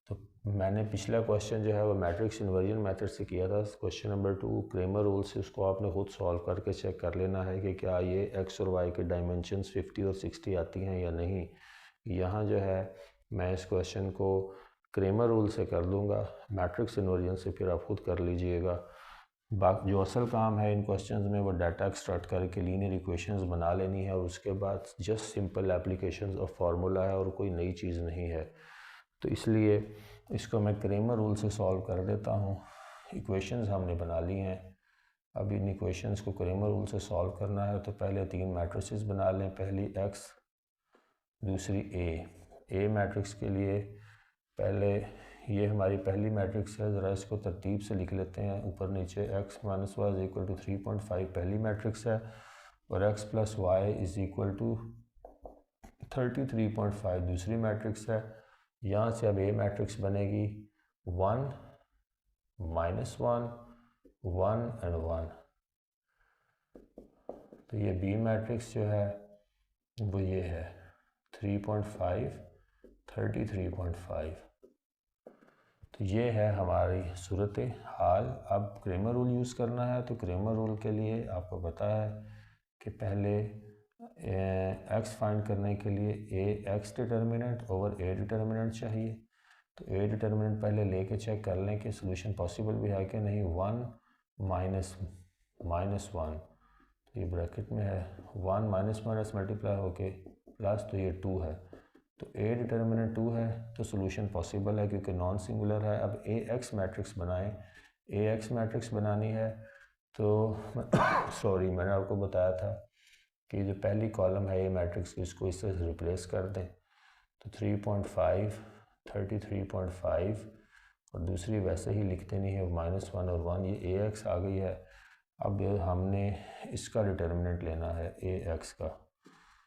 तो मैंने पिछला क्वेश्चन जो है वो मैट्रिक्स इन्वर्जन मेथड से किया था, क्वेश्चन नंबर 2 क्रेमर रूल से। उसको आपने खुद सॉल्व करके चेक कर लेना है कि क्या ये एक्स और वाई के डायमेंशंस 50 और 60 आती हैं या नहीं। यहाँ जो है मैं इस क्वेश्चन को क्रेमर रूल से कर दूँगा, मैट्रिक्स इन्वर्जन से फिर आप खुद कर लीजिएगा। बाकी जो असल काम है इन क्वेश्चंस में वो डाटा एक्सट्रैक्ट करके लीनियर इक्वेशंस बना लेनी है, और उसके बाद just simple applications of formula है और कोई नई चीज़ नहीं है। तो इसलिए इसको मैं क्रेमर रूल से सॉल्व कर देता हूँ। इक्वेशंस हमने बना ली हैं, अब इन इक्वेशंस को क्रेमर रूल से सॉल्व करना है। तो पहले 3 मैट्रिसेस बना लें, पहली x, दूसरी a मैट्रिक्स के लिए पहले ये हमारी पहली मैट्रिक्स है, ज़रा इसको तरतीब से लिख लेते हैं ऊपर नीचे। x - y = 3.5 पहली मैट्रिक्स है, और x + y = 33.5 दूसरी मैट्रिक्स है। यहाँ से अब a मैट्रिक्स बनेगी 1 - 1 1 और 1। तो ये b मैट्रिक्स जो है वो ये है 3.5 33.5। तो ये है हमारी सूरत हाल। अब क्रेमर रूल यूज़ करना है, तो क्रेमर रूल के लिए आपको पता है कि पहले x फाइंड करने के लिए a x determinant over a determinant चाहिए। तो a डिटर्मिनेंट पहले लेके चेक कर लें कि सोल्यूशन पॉसिबल भी है कि नहीं। 1 - 1, तो ये ब्रैकेट में है, 1 - मल्टीप्लाई होके प्लस, तो ये 2 है। तो a डिटर्मिनेंट 2 है तो सोल्यूशन पॉसिबल है क्योंकि नॉन सिंगुलर है। अब ax मैट्रिक्स बनाएं, ax मैट्रिक्स बनानी है तो सॉरी मैंने आपको बताया था कि जो पहली कॉलम है a मैट्रिक्स की इसको इससे रिप्लेस कर दें। तो 3.5 33.5, और दूसरी वैसे ही लिख देनी है -1 और 1। ये ax आ गई है। अब हमने इसका डिटर्मिनेंट लेना है ax का।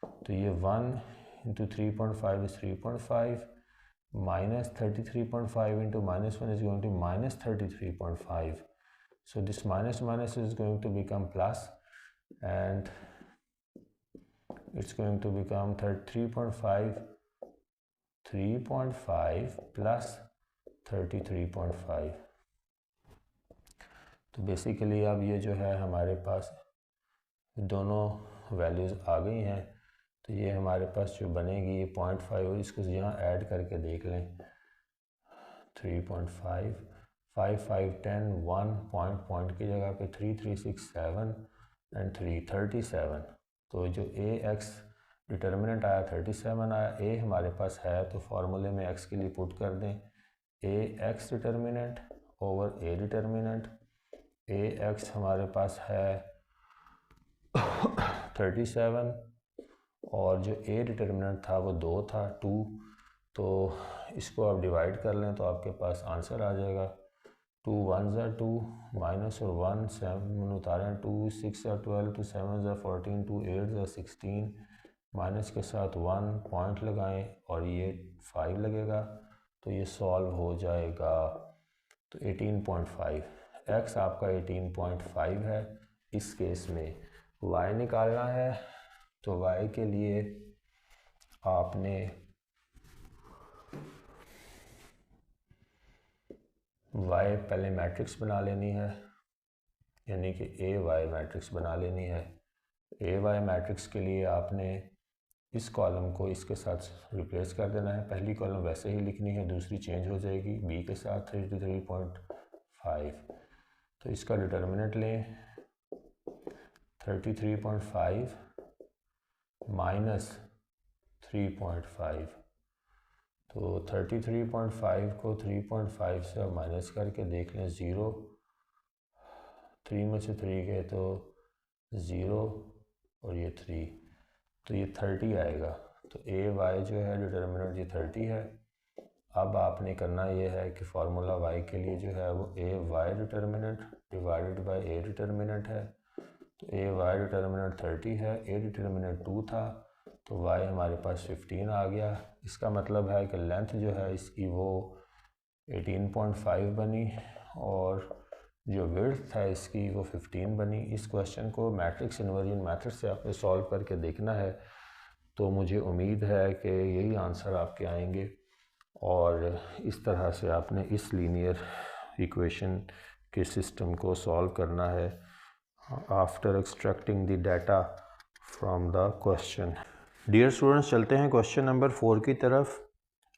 तो ये 1 into 3.5 is 3.5, minus 33.5 into -1 is going to -33.5. So this minus is going to become plus, and it's going to become 3.5 plus 33.5। तो बेसिकली अब ये जो है हमारे पास दोनों वैल्यूज़ आ गई हैं। तो ये हमारे पास जो बनेगी ये 0.5, और इसको यहाँ ऐड करके देख लें 3.5, 5, 5, 10, 1 पॉइंट की जगह पे 3, 3, 6, 7 एंड 3, 37। तो जो ए एक्स डिटर्मिनेंट आया 37 आया, ए हमारे पास है तो फार्मूले में एक्स के लिए पुट कर दें A X determinant over A determinant. A X हमारे पास है 37 और जो ए डिटर्मिनेंट था वो 2 था 2, तो इसको आप डिवाइड कर लें तो आपके पास आंसर आ जाएगा 2 1 ज़ा 2 माइनस और 1 7 उतारें 2 6 ज़ा 12 2 7 ज़ा 14 2 8 ज़ा 16 माइनस के साथ 1 पॉइंट लगाएं और ये 5 लगेगा तो ये सॉल्व हो जाएगा। तो 18.5 एक्स आपका 18.5 है। इस केस में वाई निकालना है तो वाई के लिए आपने वाई पहले मैट्रिक्स बना लेनी है, यानी कि ए वाई मैट्रिक्स बना लेनी है। ए वाई मैट्रिक्स के लिए आपने इस कॉलम को इसके साथ रिप्लेस कर देना है। पहली कॉलम वैसे ही लिखनी है, दूसरी चेंज हो जाएगी बी के साथ 33.5। तो इसका डिटर्मिनेंट लें 33.5 माइनस 3.5। तो 33.5 को 3.5 से आप माइनस करके देख लें 0, 3 में से 3 गए तो 0 और ये 3, तो ये 30 आएगा। तो ए वाई जो है डिटर्मिनेंट ये 30 है। अब आपने करना ये है कि फार्मूला वाई के लिए जो है वो A Y determinant divided by A determinant है। तो ए वाई डिटर्मिनेंट 30 है, ए डिटर्मिनेंट 2 था, तो वाई हमारे पास 15 आ गया। इसका मतलब है कि लेंथ जो है इसकी वो 18.5 बनी और जो विड्थ है इसकी वो 15 बनी। इस क्वेश्चन को मैट्रिक्स इन्वर्जन मेथड से आपने सॉल्व करके देखना है, तो मुझे उम्मीद है कि यही आंसर आपके आएंगे और इस तरह से आपने इस लीनियर इक्वेशन के सिस्टम को सॉल्व करना है after extracting the data from the question. Dear students, चलते हैं क्वेश्चन नंबर 4 की तरफ।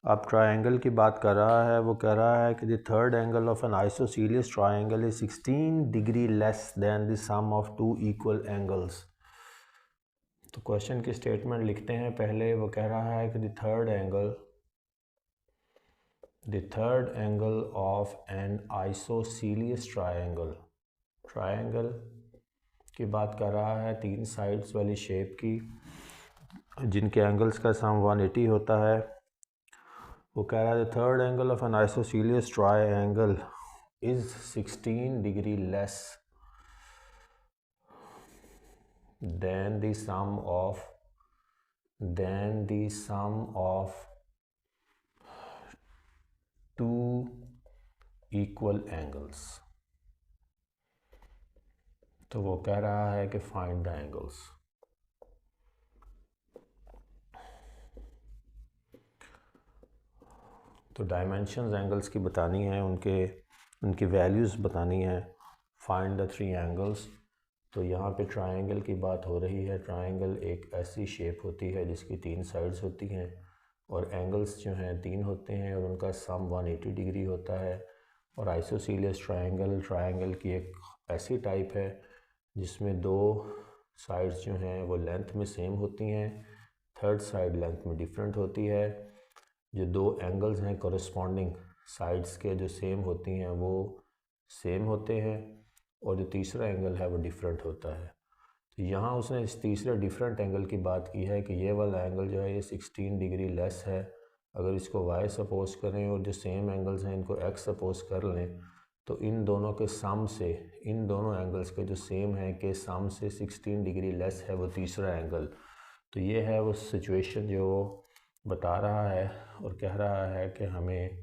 अब ट्रायंगल की बात कर रहा है, वो कह रहा है कि the third angle of an isosceles triangle is 16 degree less than the sum of two equal angles. तो क्वेश्चन की स्टेटमेंट लिखते हैं पहले। वो कह रहा है कि the third angle of an isosceles triangle की बात कर रहा है, 3 साइड्स वाली शेप की जिनके एंगल्स का सम 180 होता है। वो कह रहा है the third angle of an isosceles triangle is 16 degree less than the sum of two equal angles। तो वो कह रहा है कि फाइंड द एंगल्स। तो डायमेंशंस एंगल्स की बतानी है, उनकी वैल्यूज़ बतानी है। Find the 3 angles. तो यहाँ पे ट्रायंगल की बात हो रही है। ट्रायंगल एक ऐसी शेप होती है जिसकी 3 साइड्स होती हैं और एंगल्स जो हैं 3 होते हैं और उनका सम 180 डिग्री होता है। और आइसोसीलियस ट्रायंगल की एक ऐसी टाइप है जिसमें 2 साइड्स जो हैं वो लेंथ में सेम होती हैं, थर्ड साइड लेंथ में डिफरेंट होती है। जो 2 एंगल्स हैं कॉरस्पॉन्डिंग साइड्स के जो सेम होती हैं वो सेम होते हैं और जो तीसरा एंगल है वो डिफरेंट होता है। तो यहाँ उसने इस तीसरे डिफरेंट एंगल की बात की है कि ये वाला एंगल जो है ये 16 डिग्री लेस है। अगर इसको y सपोज करें और जो सेम एंगल्स हैं इनको x सपोज कर लें तो इन दोनों के सम से, इन दोनों एंगल्स के जो सेम है के सम से 16 डिग्री लेस है वो तीसरा एंगल। तो ये है वो सिचुएशन जो वो बता रहा है और कह रहा है कि हमें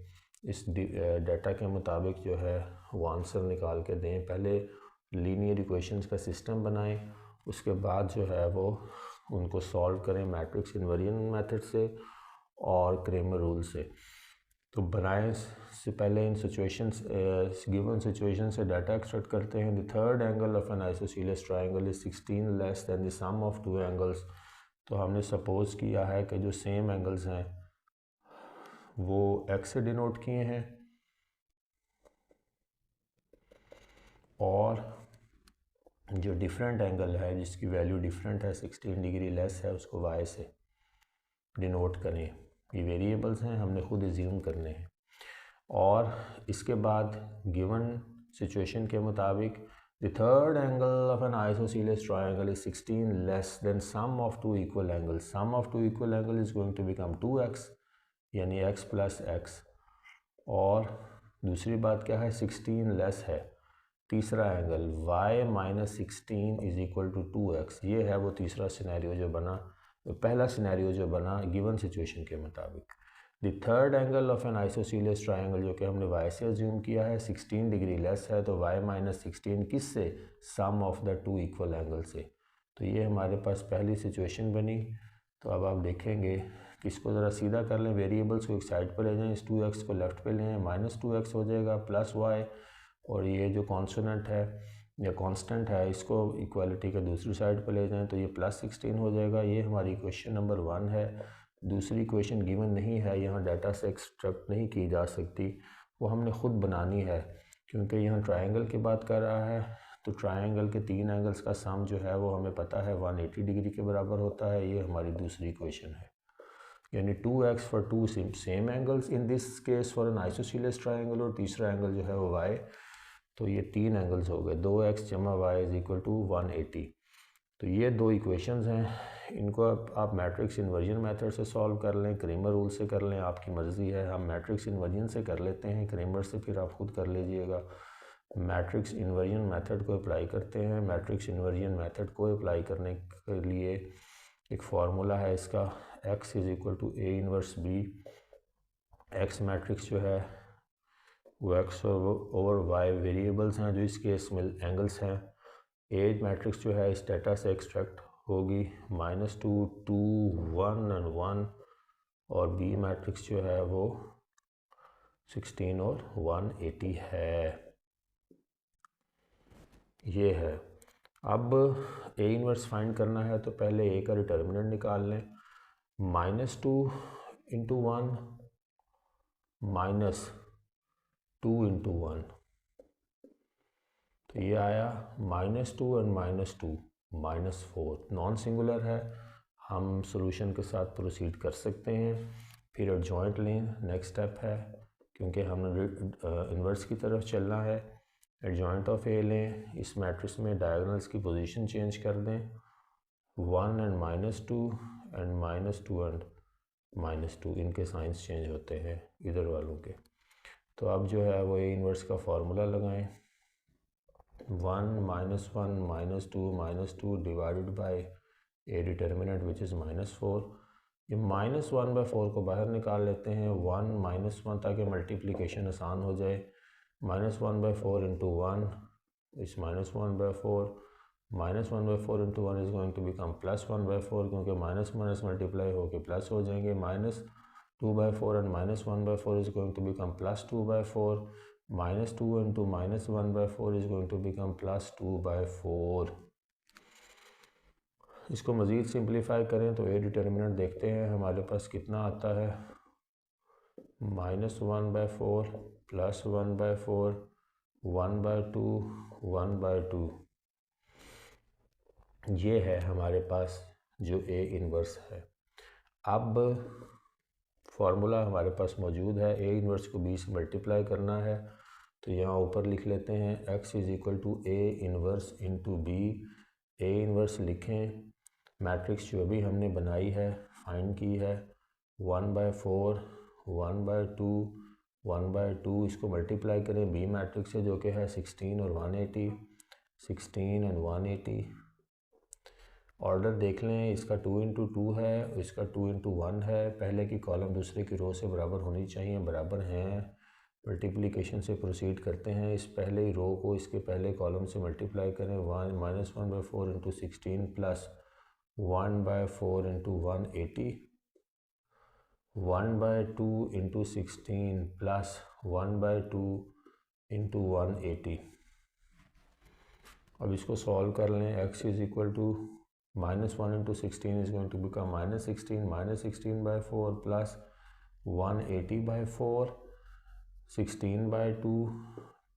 इस डाटा के मुताबिक जो है वो आंसर निकाल के दें। पहले लीनियर इक्वेशंस का सिस्टम बनाएं, उसके बाद जो है वो उनको सॉल्व करें मैट्रिक्स इन्वर्जन मेथड से और क्रेमर रूल से। तो बनाए से पहले इन सिचुएशंस गिवन सिचुएशन से डाटा एक्सट्रैक्ट करते हैं। The third angle of an isosceles triangle is 16 less than the sum of 2 angles. तो हमने सपोज किया है कि जो सेम एंगल्स हैं वो x से डिनोट किए हैं और जो डिफरेंट एंगल है जिसकी वैल्यू डिफरेंट है 16 डिग्री लेस है उसको y से डिनोट करें। ये वेरिएबल्स हैं, हमने खुद एज्यूम करने हैं। और इसके बाद गिवन सिचुएशन के मुताबिक the third angle of an isosceles triangle is 16 less than sum of two equal angles. Sum of two equal angle is going to become 2x यानी x प्लस x। और दूसरी बात क्या है, 16 लेस है। तीसरा angle y minus 16 is equal to 2x। ये है वो तीसरा सिनेरियो जो बना, पहला सिनेरियो जो बना गिवन सिचुएशन के मुताबिक। The third angle of an isosceles triangle जो कि हमने y से अज्यूम किया है 16 डिग्री लेस है, तो y माइनस 16 किस से, sum of the two equal angle से। तो ये हमारे पास पहली सिचुएशन बनी। तो अब आप देखेंगे कि इसको ज़रा सीधा कर लें, वेरिएबल्स को एक साइड पर ले जाएं, इस 2x को लेफ़्ट पे लें, माइनस 2x हो जाएगा प्लस y, और ये जो कॉन्सोनेंट है या कांस्टेंट है इसको इक्वालिटी के दूसरी साइड पर ले जाएं तो ये प्लस 16 हो जाएगा। ये हमारी क्वेश्चन नंबर 1 है। दूसरी क्वेश्चन गिवन नहीं है, यहाँ डाटा से एक्सट्रैक्ट नहीं की जा सकती, वो हमने ख़ुद बनानी है क्योंकि यहाँ ट्रायंगल की बात कर रहा है। तो ट्रायंगल के 3 एंगल्स का सम जो है वो हमें पता है 180 डिग्री के बराबर होता है। ये हमारी दूसरी क्वेश्चन है, यानी 2x for two same angles in this case for an isosceles triangle, और तीसरा एंगल जो है वो y। तो ये 3 एंगल्स हो गए, 2x जमा y इज इक्वल टू 180। तो ये दो इक्वेशंस हैं, इनको आप मैट्रिक्स इन्वर्जन मेथड से सॉल्व कर लें, क्रेमर रूल से कर लें, आपकी मर्ज़ी है। हम मैट्रिक्स इन्वर्जन से कर लेते हैं, क्रेमर से फिर आप खुद कर लीजिएगा। मैट्रिक्स इन्वर्जन मेथड को अप्लाई करते हैं। मैट्रिक्स इन्वर्जन मेथड को अप्लाई करने के लिए एक फार्मूला है इसका, x is equal to a inverse b। x matrix जो है वो x ओवर y वेरिएबल्स हैं जो इस केस में एंगल्स हैं। a मैट्रिक्स जो है इस डाटा से एक्सट्रैक्ट होगी -2 2 1 और 1, और b मैट्रिक्स जो है वो 16 और 180 है। ये है। अब a इनवर्स फाइंड करना है तो पहले a का डिटर्मिनेंट निकाल लें। -2 इंटू 1 -2 इंटू 1, तो ये आया -2 एंड -2 -4। नॉन सिंगुलर है, हम सॉल्यूशन के साथ प्रोसीड कर सकते हैं। फिर एडजॉइंट लें, नेक्स्ट स्टेप है क्योंकि हमने इन्वर्स की तरफ चलना है। एडजॉइंट ऑफ ए लें, इस मैट्रिक्स में डायगोनल्स की पोजीशन चेंज कर दें, 1 एंड -2 एंड -2 एंड -2, इनके साइंस चेंज होते हैं इधर वालों के। तो अब जो है वो ए इन्वर्स का फार्मूला लगाएं, 1 -1 -2 divided by A determinant which is -4। ये -1/4 को बाहर निकाल लेते हैं, 1 -1 ताकि मल्टीप्लिकेशन आसान हो जाए। -1/4 इंटू 1 इस -1/4, -1/4 into 1 is going to become +1/4 क्योंकि माइनस माइनस मल्टीप्लाई होकर प्लस हो जाएंगे। -2/4 and -1/4 is going to become +2/4। -2 into -1/4 is going to become +2/4। इसको मज़ीद सिंप्लीफाई करें तो ए डिटर्मिनेंट देखते हैं हमारे पास कितना आता है, -1/4 +1/4 1/2 1/2। ये है हमारे पास जो ए इन्वर्स है। अब फार्मूला हमारे पास मौजूद है, ए इन्वर्स को b से मल्टीप्लाई करना है तो यहाँ ऊपर लिख लेते हैं x is equal to A inverse into B. A inverse लिखें, मैट्रिक्स जो भी हमने बनाई है फाइंड की है 1/4 1/2 1/2, इसको मल्टीप्लाई करें बी मैट्रिक्स से जो कि है 16 और 180, 16 एंड 180। ऑर्डर देख लें, इसका 2 इंटू 2 है, इसका 2 इंटू 1 है। पहले की कॉलम दूसरे की रो से बराबर होनी चाहिए, बराबर हैं। मल्टीप्लिकेशन से प्रोसीड करते हैं, इस पहले ही रो को इसके पहले कॉलम से मल्टीप्लाई करें, -1/4 into 16 plus 1/4 into 180, 1/2 into 16 plus 1/2 into 180। अब इसको सॉल्व कर लें, x is equal to -1 into 16 is going to become -16/4 plus 180/4, 16/2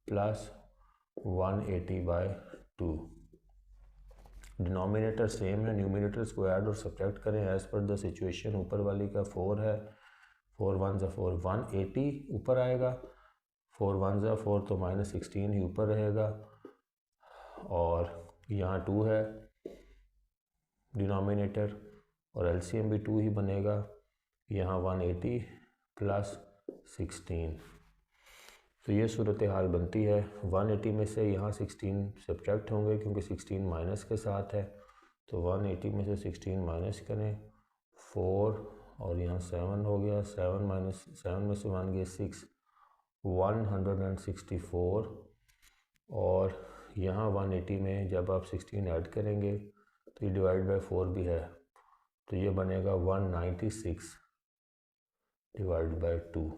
plus 180/2। Denominator same है, न्यूमिनेटर्स को ऐड और सब्ट्रैक्ट करें एज़ पर द सिचुएशन। ऊपर वाली का 4 है, 4 1 ज़ा 4, 180 ऊपर आएगा, 4 1 ज़ा 4 तो -16 ही ऊपर रहेगा, और यहाँ 2 है डिनोमिनेटर और एलसीएम भी 2 ही बनेगा। यहाँ 180 + 16, तो ये सूरत हाल बनती है। 180 में से यहाँ 16 सब्ट्रैक्ट होंगे क्योंकि 16 माइनस के साथ है, तो 180 में से 16 माइनस करें 4, और यहाँ 7 हो गया, 7 में से 1 गए 6, 164, और यहाँ 180 में जब आप 16 ऐड करेंगे तो ये /4 भी है, तो ये बनेगा 196/2।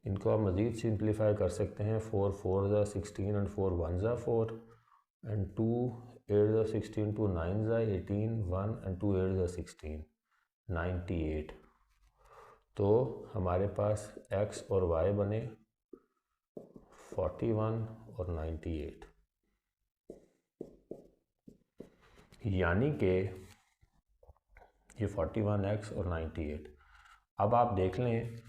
इनको आप मज़ीद सिंप्लीफाई कर सकते हैं। 4 4 ज़ा 16 एंड 4 1 ज़ा 4 एंड 2 8 ज़ा 16, 2 9 ज़ा 18, 1 एंड 2 8 ज़ा 16, 98। तो हमारे पास x और y बने 41 और 98, यानी कि ये 41x और 98। अब आप देख लें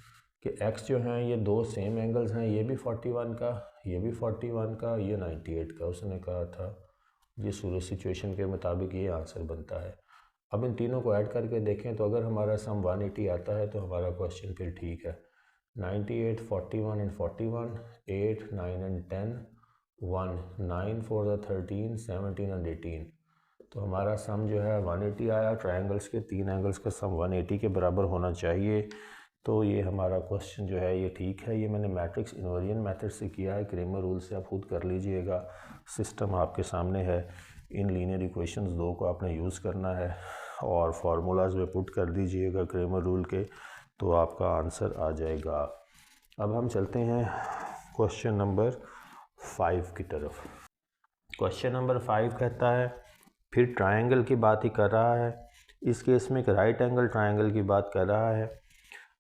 कि x जो हैं ये दो सेम एंगल्स हैं, ये भी 41 का, ये भी 41 का, ये 98 का। उसने कहा था ये सूरज सिचुएशन के मुताबिक ये आंसर बनता है। अब इन तीनों को ऐड करके देखें तो अगर हमारा सम 180 आता है तो हमारा क्वेश्चन फिर ठीक है। 98, 41 एंड 41, 8, 9 एंड 10, 1, 9 4 ज़ा 13, 17 एंड 18, तो हमारा सम जो है 180 आया। ट्रायंगल्स के तीन एंगल्स का सम 180 के बराबर होना चाहिए, तो ये हमारा क्वेश्चन जो है ये ठीक है। ये मैंने मैट्रिक्स इन्वर्जन मेथड से किया है, क्रेमर रूल से आप खुद कर लीजिएगा। सिस्टम आपके सामने है, इन लीनियर इक्वेशंस दो को आपने यूज़ करना है और फार्मूलाज में पुट कर दीजिएगा क्रेमर रूल के, तो आपका आंसर आ जाएगा। अब हम चलते हैं क्वेश्चन नंबर 5 की तरफ। क्वेश्चन नंबर 5 कहता है, फिर ट्रायंगल की बात ही कर रहा है, इस केस में एक राइट एंगल ट्रायंगल की बात कर रहा है।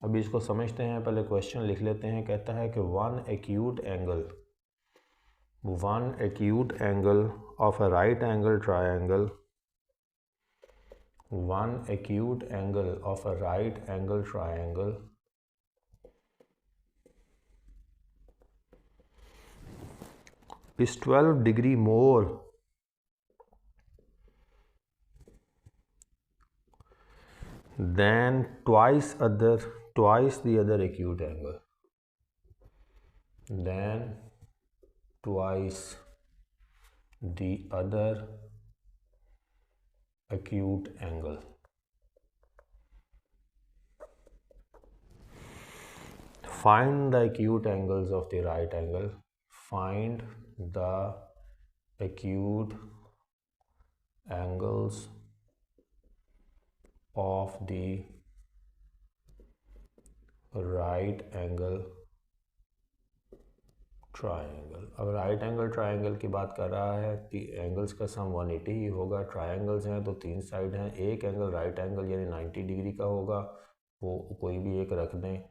अभी इसको समझते हैं, पहले क्वेश्चन लिख लेते हैं। कहता है कि one acute angle of a right angle triangle, one acute angle of a right angle triangle is 12 degree more than twice the other acute angle, than twice the other acute angle. Find the acute angles of the right angle. Find the acute angles of the right angle triangle. अब right angle triangle की बात कर रहा है, angles का सम 180 ही होगा। Triangles हैं तो तीन साइड हैं, एक एंगल राइट एंगल यानी 90 डिग्री का होगा, वो कोई भी एक रख दें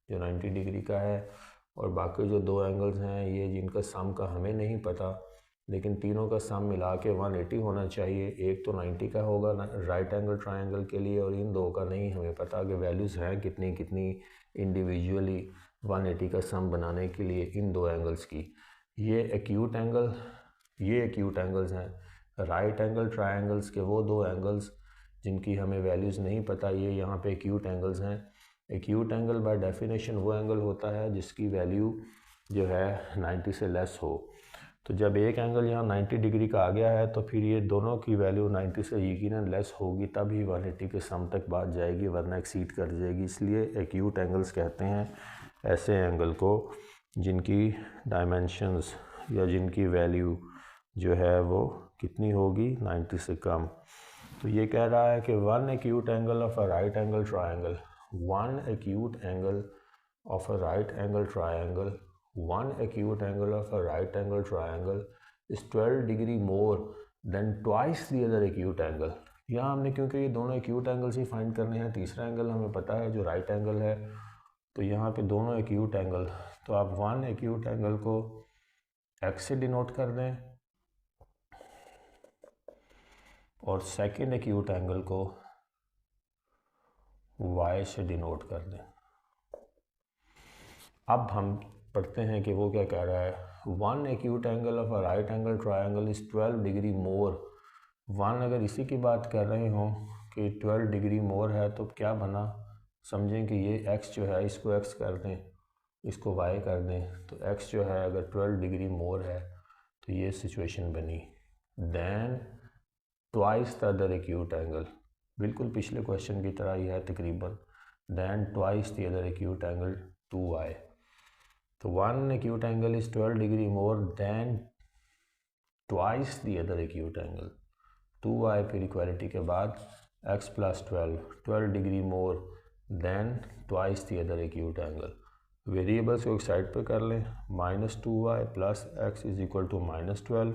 जो 90 डिग्री का है, और बाकी जो दो एंगल्स हैं ये जिनका सम का हमें नहीं पता, लेकिन तीनों का सम मिला के 180 होना चाहिए। एक तो 90 का होगा राइट एंगल ट्रायंगल के लिए, और इन दो का नहीं हमें पता कि वैल्यूज़ हैं कितनी कितनी इंडिविजुअली 180 का सम बनाने के लिए इन दो एंगल्स की। ये एक्यूट एंगल्स हैं राइट एंगल ट्रायंगल्स के, वो दो एंगल्स जिनकी हमें वैल्यूज़ नहीं पता, ये यहाँ पे एक्यूट एंगल्स हैं। एक्यूट एंगल बाय डेफिनेशन वो एंगल होता है जिसकी वैल्यू जो है 90 से लेस हो। तो जब एक एंगल यहाँ 90 डिग्री का आ गया है तो फिर ये दोनों की वैल्यू 90 से यकीनन लेस होगी, तभी 180 के सम तक बात जाएगी, वरना एक्सीड कर जाएगी। इसलिए एक्यूट एंगल्स कहते हैं ऐसे एंगल को जिनकी डायमेंशंस या जिनकी वैल्यू जो है वो कितनी होगी, 90 से कम। तो ये कह रहा है कि one acute angle of a right angle triangle, one acute angle of a right angle triangle, one acute angle of a right angle triangle is 12 degree more than twice the other acute angle। यहाँ हमने क्योंकि ये दोनों acute angles ही find करने हैं, तीसरा angle हमें पता है जो right angle है, तो यहाँ पे दोनों acute angle, तो आप one acute angle को एक्स से डिनोट कर दें और सेकेंड एक्यूट एंगल को वाई से डिनोट कर दें। अब हम पढ़ते हैं कि वो क्या कह रहा है। One acute angle of a right angle triangle is 12 degree more. One अगर इसी की बात कर रहे हों कि 12 डिग्री मोर है तो क्या बना, समझें कि ये एक्स जो है इसको एक्स कर दें, इसको वाई कर दें, तो एक्स जो है अगर 12 डिग्री मोर है तो ये सिचुएशन बनी। Than twice the other acute angle, बिल्कुल पिछले क्वेश्चन की तरह ही है तकरीबन। Than twice the other acute angle 2y। तो one acute angle is 12 degree more than twice the other acute angle 2y, फिर इक्वालिटी के बाद x plus 12 degree more than twice the other acute angle. Variables को एक side पे कर लें, -2y plus x is equal to -12।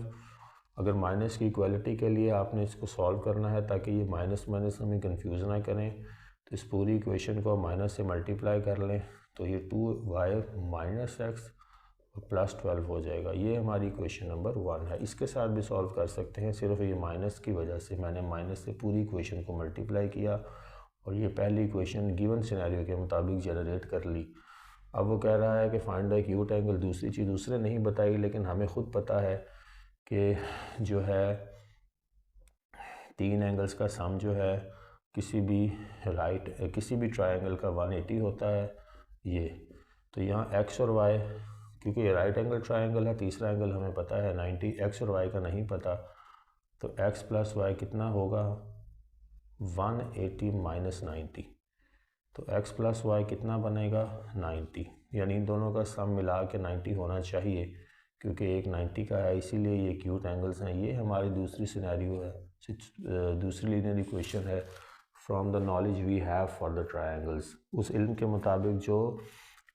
अगर minus की इक्वालिटी के लिए आपने इसको सॉल्व करना है ताकि ये माइनस माइनस हमें कंफ्यूज ना करें, तो इस पूरी इक्वेशन को माइनस से मल्टीप्लाई कर लें तो ये 2y माइनस एक्स प्लस 12 हो जाएगा। ये हमारी इक्वेशन नंबर 1 है। इसके साथ भी सॉल्व कर सकते हैं, सिर्फ ये माइनस की वजह से मैंने माइनस से पूरी इक्वेशन को मल्टीप्लाई किया और ये पहली इक्वेशन गिवन सिनेरियो के मुताबिक जनरेट कर ली। अब वो कह रहा है कि फाइंड द एक्यूट एंगल, दूसरी चीज़ दूसरे नहीं बताई लेकिन हमें ख़ुद पता है कि जो है तीन एंगल्स का सम जो है किसी भी ट्रायंगल का 180 होता है ये। तो यहाँ एक्स और वाई, क्योंकि ये राइट एंगल ट्रायंगल है, तीसरा एंगल हमें पता है 90, एक्स और वाई का नहीं पता, तो एक्स प्लस वाई कितना होगा 180 माइनस 90, तो एक्स प्लस वाई कितना बनेगा 90, यानी इन दोनों का सम मिला के 90 होना चाहिए क्योंकि एक 90 का है, इसीलिए ये एक्यूट एंगल्स हैं। ये हमारी दूसरी सिनेरियो है, दूसरी लीनियर इक्वेशन है from the knowledge we have for the triangles, उस इल्म के मुताबिक जो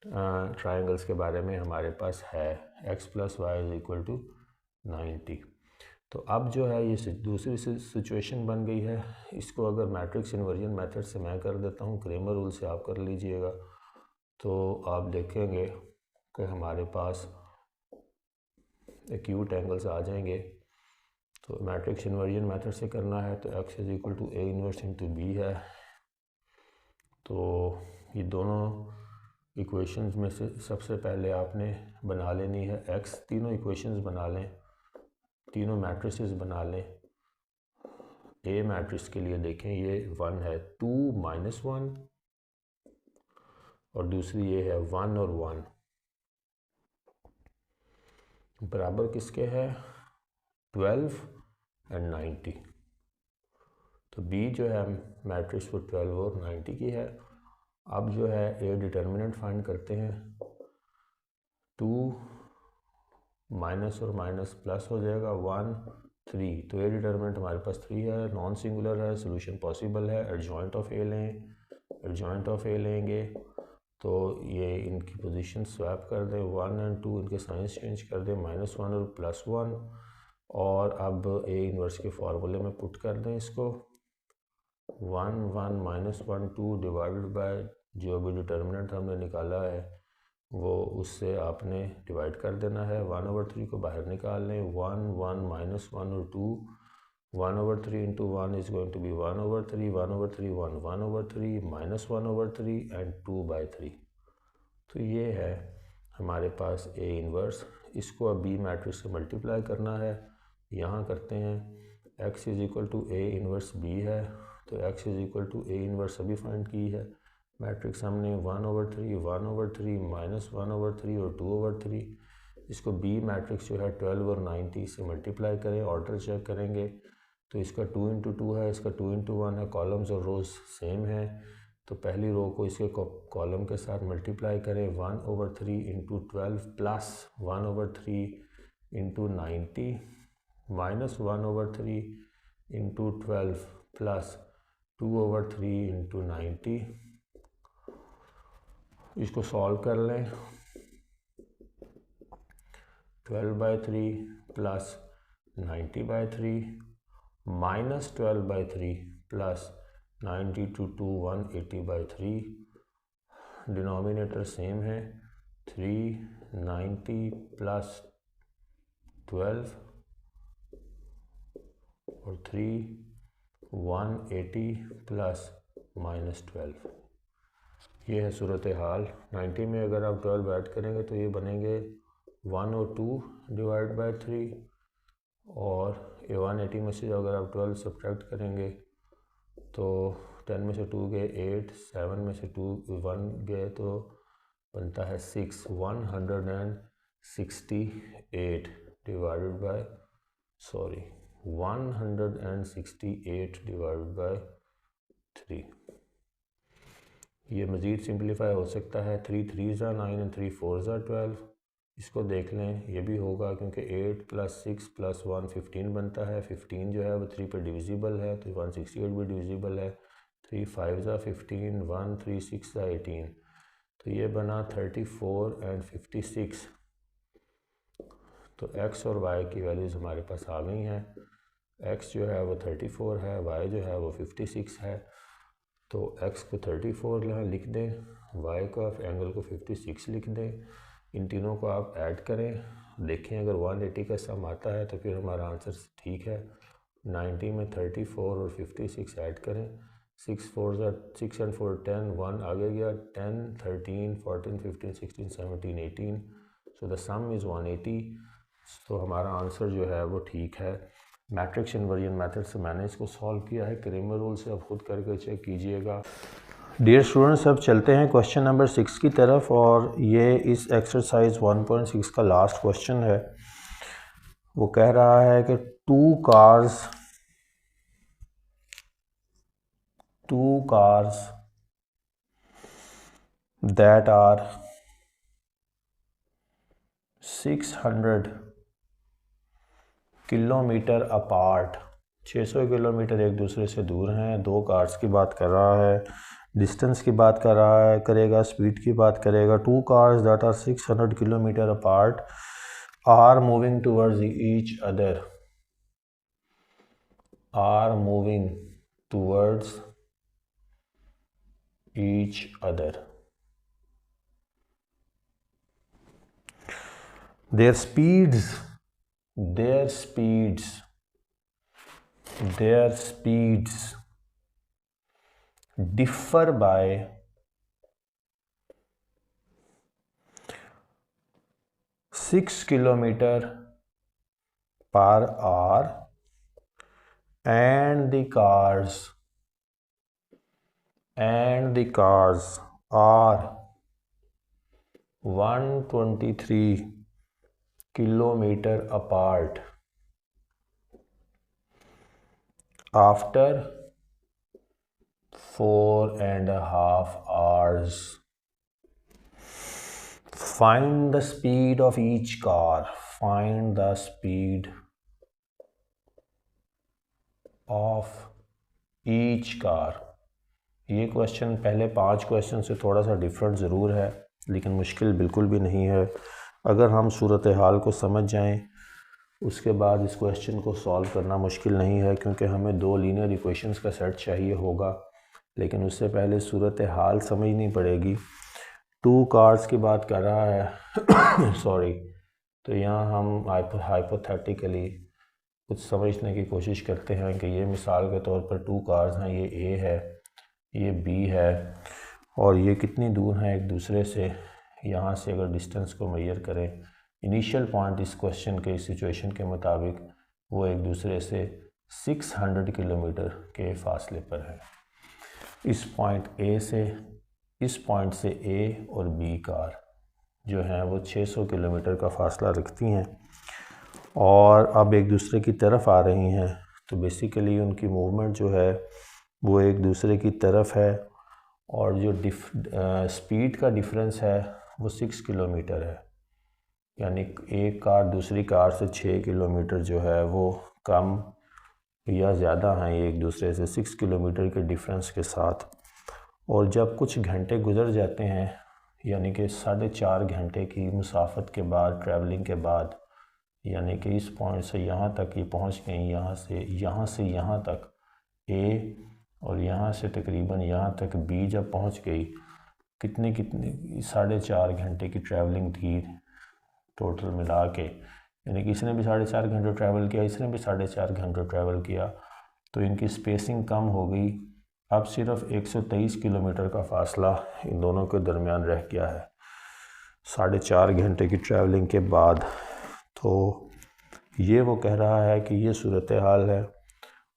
ट्रायंगल्स के बारे में हमारे पास है। X plus Y is equal to 90। तो अब जो है ये दूसरी सिचुएशन बन गई है। इसको अगर मैट्रिक्स इन्वर्जन मेथड से मैं कर देता हूँ, क्रेमर रूल से आप कर लीजिएगा, तो आप देखेंगे कि हमारे पास एक्यूट एंगल्स आ जाएंगे। तो मैट्रिक्स इन्वर्जन मेथड से करना है तो X is equal to A inverse into B है। तो ये दोनों इक्वेशंस में से सबसे पहले आपने बना लेनी है एक्स, तीनों इक्वेशंस बना लें, तीनों मैट्रिसेस बना लें। ए मैट्रिक्स के लिए देखें ये 1 है 2 माइनस 1 और दूसरी ये है 1 और 1, बराबर किसके है 12 एंड 90। तो बी जो है मैट्रिक्स वो 12 और 90 की है। अब जो है ए डिटर्मिनेंट फाइंड करते हैं, 2 माइनस और माइनस प्लस हो जाएगा 1 3, तो ए डिटर्मिनेंट हमारे पास 3 है, नॉन सिंगुलर है, सोल्यूशन पॉसिबल है। एडजॉइंट ऑफ ए लें, एडजॉइंट ऑफ ए लेंगे तो ये इनकी पोजीशन स्वैप कर दें, 1 एंड 2 इनके साइंस चेंज कर दें, -1 और +1, और अब ए इन्वर्स के फार्मूले में पुट कर दें इसको, 1 1 -1 2 डिवाइडेड बाय जो भी डिटर्मिनेंट हमने निकाला है वो उससे आपने डिवाइड कर देना है। 1/3 को बाहर निकाल लें, 1 1 -1 और 2, 1/3 into 1 is going to be 1/3, 1/3 1 1/3 -1/3 and 2/3। तो ये है हमारे पास ए इन्वर्स। इसको अब बी मैट्रिक्स से मल्टीप्लाई करना है, यहाँ करते हैं। X is equal to A inverse B है, तो X is equal to A inverse अभी फाइंड की है। मैट्रिक्स हमने 1/3 1/3 -1/3 और 2/3, इसको बी मैट्रिक्स जो है 12 और 90 से मल्टीप्लाई करें, ऑर्डर चेक करेंगे तो इसका 2 इंटू 2 है, इसका 2 इंटू 1 है, कॉलम्स और रोज सेम है। तो पहली रो को इसके कॉलम के साथ मल्टीप्लाई करें, 1/3 into 12 plus 1/3 into 90 minus 1/3 into 12 plus 2/3 into 90। इसको सॉल्व कर लें, 12/3 plus 90/3 minus 12/3 plus 90 two 2 180/3, denominator same है, 3 90 प्लस 12 और 3 180 प्लस -12। ये है सूरत हाल। 90 में अगर आप 12 ऐड करेंगे तो ये बनेंगे 102 डिवाइड बाय 3, और 180 में से अगर आप 12 सब्ट्रैक्ट करेंगे तो 10 में से 2 गए 8, 7 में से 2 1 गए तो बनता है 6। 168 डिवाइडेड बाय 168 डिवाइडेड बाय 3। ये मज़ीद सिंप्लीफाई हो सकता है। 3 3s are 9 and 3 4s are 12। इसको देख लें, ये भी होगा क्योंकि 8 + 6 + 1 15 बनता है। 15 जो है वो 3 पे डिविजिबल है तो 168 भी डिविजिबल है। 3 5s are 15, 1 3 6 are 18, तो ये बना 34 and 56। तो x और y की वैल्यूज़ हमारे पास आ गई हैं। x जो है वो 34 है, y जो है वो 56 है। तो x को 34 यहाँ लिख दें, y को आप एंगल को 56 लिख दें। इन तीनों को आप ऐड करें, देखें अगर 180 का सम आता है तो फिर हमारा आंसर ठीक है। 90 में 34 और 56 ऐड करें। 6 4 6 and 4 10, 1 आगे गया, 10 13 14 15 16 17 18, सो द सम इज़ 180। तो हमारा आंसर जो है वो ठीक है। मैट्रिक्स इन्वर्जन मेथड से मैंने इसको सॉल्व किया है। क्रेमर रूल से आप खुद करके चेक कीजिएगा। डियर स्टूडेंट्स, अब चलते हैं क्वेश्चन नंबर 6 की तरफ, और ये इस एक्सरसाइज 1.6 का लास्ट क्वेश्चन है। वो कह रहा है कि two cars that are 600 kilometre apart, 600 kilometre एक दूसरे से दूर हैं। दो कार्स की बात कर रहा है, डिस्टेंस की बात कर रहा है, करेगा स्पीड की बात करेगा। Two cars that are 600 kilometre apart are moving towards each other, are moving towards each other. Their speeds differ by 6 kilometer per hour, and the cars are 123 kilometer apart after 4.5 hours. Find the speed of each car. Find the speed of each car. ये question पहले 5 question से थोड़ा सा different ज़रूर है, लेकिन मुश्किल बिल्कुल भी नहीं है। अगर हम सूरत हाल को समझ जाएं, उसके बाद इस क्वेश्चन को सॉल्व करना मुश्किल नहीं है, क्योंकि हमें 2 लीनियर इक्वेशंस का सेट चाहिए होगा। लेकिन उससे पहले सूरत हाल समझनी पड़ेगी। 2 कार्स की बात कर रहा है सॉरी, तो यहाँ हम हाइपोथेटिकली कुछ समझने की कोशिश करते हैं कि ये मिसाल के तौर पर 2 कार्स हैं, ये ए है, ये बी है, और ये कितनी दूर हैं एक दूसरे से। यहाँ से अगर डिस्टेंस को मेजर करें, इनिशियल पॉइंट इस क्वेश्चन के सिचुएशन के मुताबिक वो एक दूसरे से 600 किलोमीटर के फासले पर है। इस पॉइंट से ए और बी कार जो हैं वो 600 किलोमीटर का फासला रखती हैं, और अब एक दूसरे की तरफ आ रही हैं। तो बेसिकली उनकी मूवमेंट जो है वो एक दूसरे की तरफ है, और जो स्पीड का डिफरेंस है वो 6 किलोमीटर है। यानी एक कार दूसरी कार से 6 किलोमीटर जो है वो कम या ज़्यादा हैं एक दूसरे से 6 किलोमीटर के डिफरेंस के साथ। और जब कुछ घंटे गुजर जाते हैं, यानी कि 4.5 घंटे की मुसाफत के बाद, ट्रैवलिंग के बाद, यानी कि इस पॉइंट से यहाँ तक ये पहुँच गई, यहाँ से यहाँ तक ए, और यहाँ से तकरीबन यहाँ तक बी जब पहुँच गई, कितने 4.5 घंटे की ट्रैवलिंग थी टोटल मिला के। यानी कि इसने भी 4.5 घंटे ट्रैवल किया, इसने भी 4.5 घंटे ट्रैवल किया, तो इनकी स्पेसिंग कम हो गई। अब सिर्फ 123 किलोमीटर का फासला इन दोनों के दरमियान रह गया है 4.5 घंटे की ट्रैवलिंग के बाद। तो ये वो कह रहा है कि ये सूरत हाल है,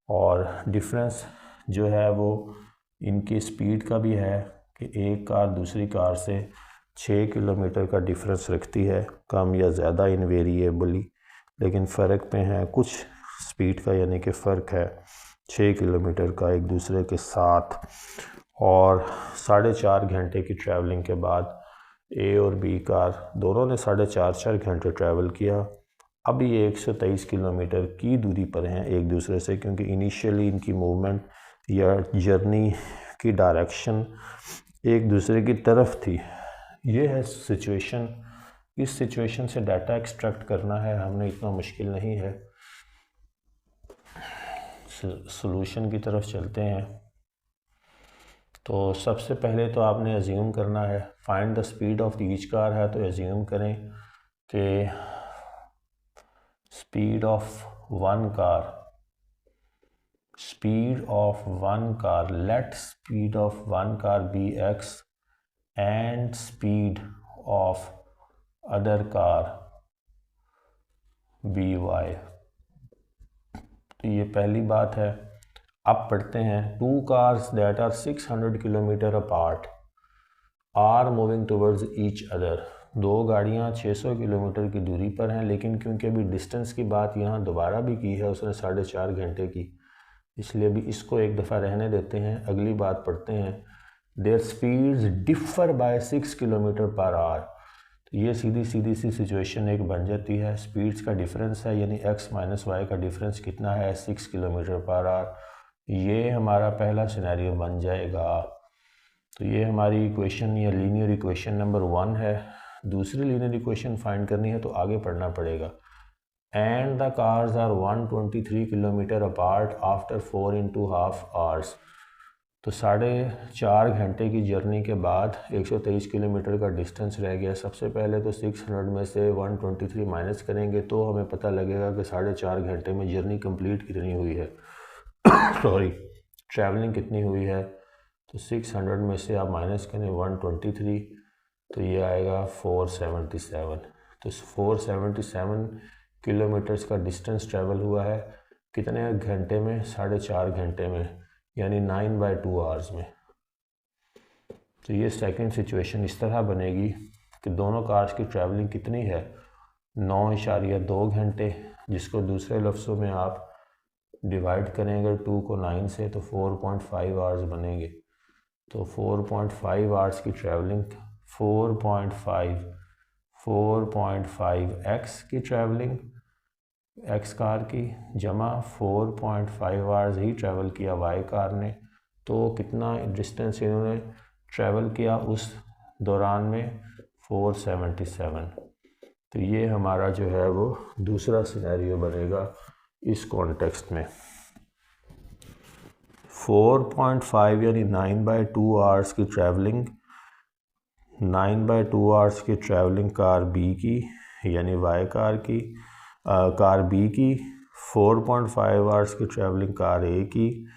और डिफरेंस जो है वो इनकी स्पीड का भी है कि एक कार दूसरी कार से 6 किलोमीटर का डिफरेंस रखती है, कम या ज़्यादा इनवेरिएबली, लेकिन फ़र्क पे है कुछ स्पीड का, यानी कि फ़र्क है 6 किलोमीटर का एक दूसरे के साथ। और 4.5 घंटे की ट्रैवलिंग के बाद ए और बी कार दोनों ने 4.5 घंटे ट्रैवल किया। अब ये 123 किलोमीटर की दूरी पर हैं एक दूसरे से, क्योंकि इनिशियली इनकी मूवमेंट या जर्नी की डायरेक्शन एक दूसरे की तरफ थी। ये है सिचुएशन। इस सिचुएशन से डाटा एक्सट्रैक्ट करना है हमने, इतना मुश्किल नहीं है। सॉल्यूशन की तरफ चलते हैं। तो सबसे पहले तो आपने अज्यूम करना है, find the speed of each car है, तो अज्यूम करें कि speed of one car, let speed of one car be X and speed of other car be Y. तो ये पहली बात है। अब पढ़ते हैं, 2 cars that are 600 kilometre apart are moving towards each other. 2 गाड़ियाँ 600 किलोमीटर की दूरी पर हैं, लेकिन क्योंकि अभी डिस्टेंस की बात यहाँ दोबारा भी की है उसने 4.5 घंटे की, इसलिए भी इसको एक दफ़ा रहने देते हैं। अगली बात पढ़ते हैं, their speeds differ by 6 kilometre per hour. तो ये सीधी सी सिचुएशन एक बन जाती है। स्पीड्स का डिफरेंस है, यानी x माइनस वाई का डिफरेंस कितना है, 6 किलोमीटर पर आवर। ये हमारा पहला सिनेरियो बन जाएगा। तो ये हमारी इक्वेशन या लीनियर इक्वेशन नंबर 1 है। दूसरी लीनियर इक्वेशन फाइंड करनी है तो आगे पढ़ना पड़ेगा। And the cars are 123 kilometre apart after 4 into half hours. तो 4.5 घंटे की जर्नी के बाद 123 किलोमीटर का डिस्टेंस रह गया। सबसे पहले तो 600 में से 123 माइनस करेंगे तो हमें पता लगेगा कि 4.5 घंटे में जर्नी कंप्लीट कितनी हुई है सॉरी ट्रैवलिंग कितनी हुई है। तो 600 में से आप माइनस करें 123, तो ये आएगा 477। तो 477 किलोमीटर्स का डिस्टेंस ट्रैवल हुआ है कितने घंटे में, 4.5 घंटे में, यानी 9/2 आवर्स में। तो ये सेकंड सिचुएशन इस तरह बनेगी कि दोनों कार्स की ट्रैवलिंग कितनी है, 9.2 घंटे, जिसको दूसरे लफ्ज़ों में आप डिवाइड करेंगे 2 को 9 से तो 4.5 आवर्स बनेंगे। तो 4.5 आवर्स की ट्रैवलिंग, 4.5 एक्स की ट्रैवलिंग, एक्स कार की, जमा 4.5 आवर्स ही ट्रैवल किया वाई कार ने। तो कितना डिस्टेंस इन्होंने ट्रैवल किया उस दौरान में, 477। तो ये हमारा जो है वो दूसरा सिनेरियो बनेगा इस कॉन्टेक्स्ट में। 4.5 यानी 9/2 आवर्स की ट्रैवलिंग, 9/2 आवर्स की ट्रैवलिंग कार बी की, यानी वाई कार की, कार बी की, 4.5 आवर्स की ट्रैवलिंग कार ए की,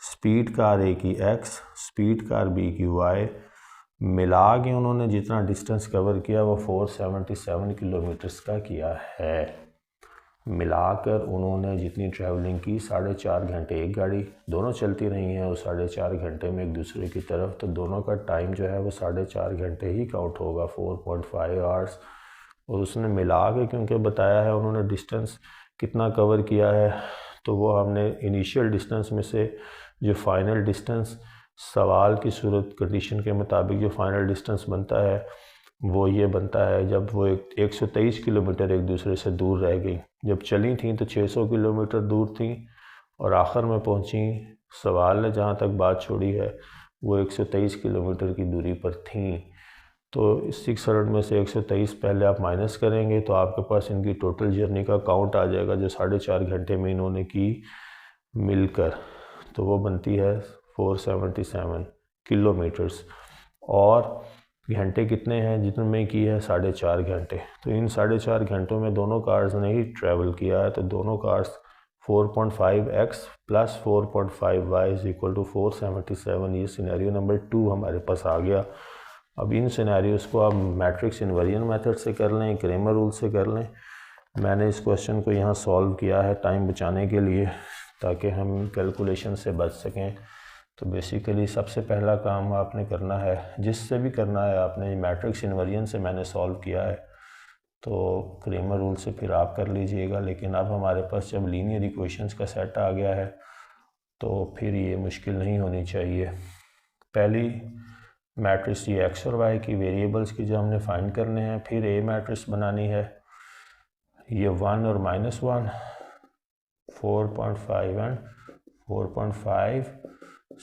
स्पीड कार ए की एक्स, स्पीड कार बी की वाई, मिला के उन्होंने जितना डिस्टेंस कवर किया वो 477 किलोमीटर्स का किया है। मिलाकर उन्होंने जितनी ट्रैवलिंग की 4.5 घंटे, एक गाड़ी दोनों चलती रही हैं वो 4.5 घंटे में एक दूसरे की तरफ, तो दोनों का टाइम जो है वो 4.5 घंटे ही काउंट होगा, 4.5 आवर्स। और उसने मिला के क्योंकि बताया है उन्होंने डिस्टेंस कितना कवर किया है, तो वो हमने इनिशियल डिस्टेंस में से जो फाइनल डिस्टेंस सवाल की सूरत कंडीशन के मुताबिक जो फाइनल डिस्टेंस बनता है वो ये बनता है, जब वो 123 किलोमीटर एक दूसरे से दूर रह गई। जब चली थी तो 600 किलोमीटर दूर थी और आखिर में पहुंची, सवाल ने जहाँ तक बात छोड़ी है वो 123 किलोमीटर की दूरी पर थी। तो 600 में से 123 पहले आप माइनस करेंगे तो आपके पास इनकी टोटल जर्नी का काउंट आ जाएगा जो 4.5 घंटे में इन्होंने की मिलकर, तो वो बनती है 477 किलोमीटर्स। और घंटे कितने हैं जिनमें की है 4.5 घंटे। तो इन 4.5 घंटों में दोनों कार्स ने ही ट्रैवल किया है, तो दोनों cars 4.5x plus 4.5y is equal to 477। ये सिनेरियो नंबर 2 हमारे पास आ गया। अब इन सिनेरियोस को आप मैट्रिक्स इन्वर्जन मेथड से कर लें, क्रेमर रूल से कर लें। मैंने इस क्वेश्चन को यहाँ सॉल्व किया है टाइम बचाने के लिए, ताकि हम कैलकुलेशन से बच सकें। तो बेसिकली सबसे पहला काम आपने करना है, जिससे भी करना है आपने, मैट्रिक्स इन्वर्जन से मैंने सॉल्व किया है, तो क्रेमर रूल से फिर आप कर लीजिएगा। लेकिन अब हमारे पास जब लीनियर इक्वेशंस का सेट आ गया है तो फिर ये मुश्किल नहीं होनी चाहिए। पहली मैट्रिक्स ये एक्स और वाई की वेरिएबल्स की जो हमने फाइंड करने हैं, फिर ए मैट्रिक्स बनानी है, ये 1 और -1, 4.5 एंड 4.5,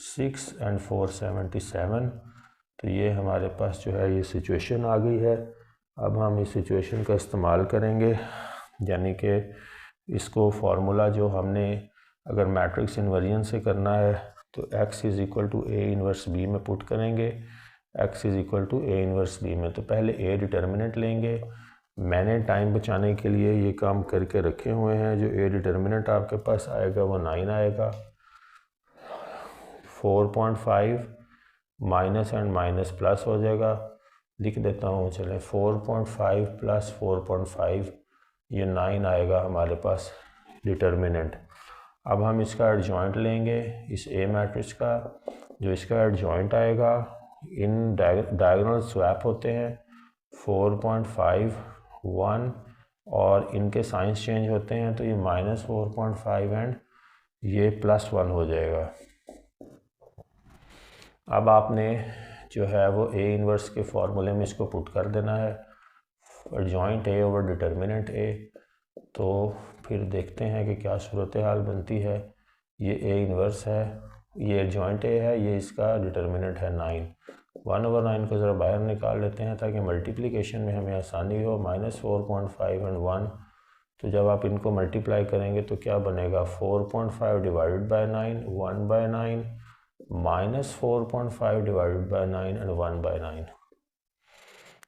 6 एंड 477। तो ये हमारे पास जो है ये सिचुएशन आ गई है। अब हम इस सिचुएशन का इस्तेमाल करेंगे, यानी कि इसको फार्मूला जो हमने अगर मैट्रिक्स इन्वर्जन से करना है तो x is equal to A inverse B में पुट करेंगे। x is equal to A inverse B में तो पहले a डिटर्मिनेंट लेंगे। मैंने टाइम बचाने के लिए ये काम करके रखे हुए हैं। जो a डिटर्मिनेंट आपके पास आएगा वो 9 आएगा। 4.5 माइनस एंड माइनस प्लस हो जाएगा, लिख देता हूँ चलें। 4.5 प्लस 4.5 ये 9 आएगा हमारे पास डिटर्मिनेंट। अब हम इसका एडजॉइंट लेंगे इस ए मैट्रिक्स का। जो इसका एडजॉइंट आएगा, इन डायगोनल स्वैप होते हैं 4.5, 1 और इनके साइंस चेंज होते हैं, तो ये -4.5 एंड ये +1 हो जाएगा। अब आपने जो है वो ए इन्वर्स के फॉर्मूले में इसको पुट कर देना है, एडजॉइंट ए ओवर डिटर्मिनेंट ए। तो फिर देखते हैं कि क्या सूरत हाल बनती है। ये ए इन्वर्स है, ये एडजॉइंट ए है, ये इसका डिटर्मिनेंट है 9। 1/9 को ज़रा बाहर निकाल लेते हैं ताकि मल्टीप्लिकेशन में हमें आसानी हो। -4.5 एंड 1, तो जब आप इनको मल्टीप्लाई करेंगे तो क्या बनेगा, 4.5 divided by 9, 1/9, -4.5 divided by 9 and 1/9।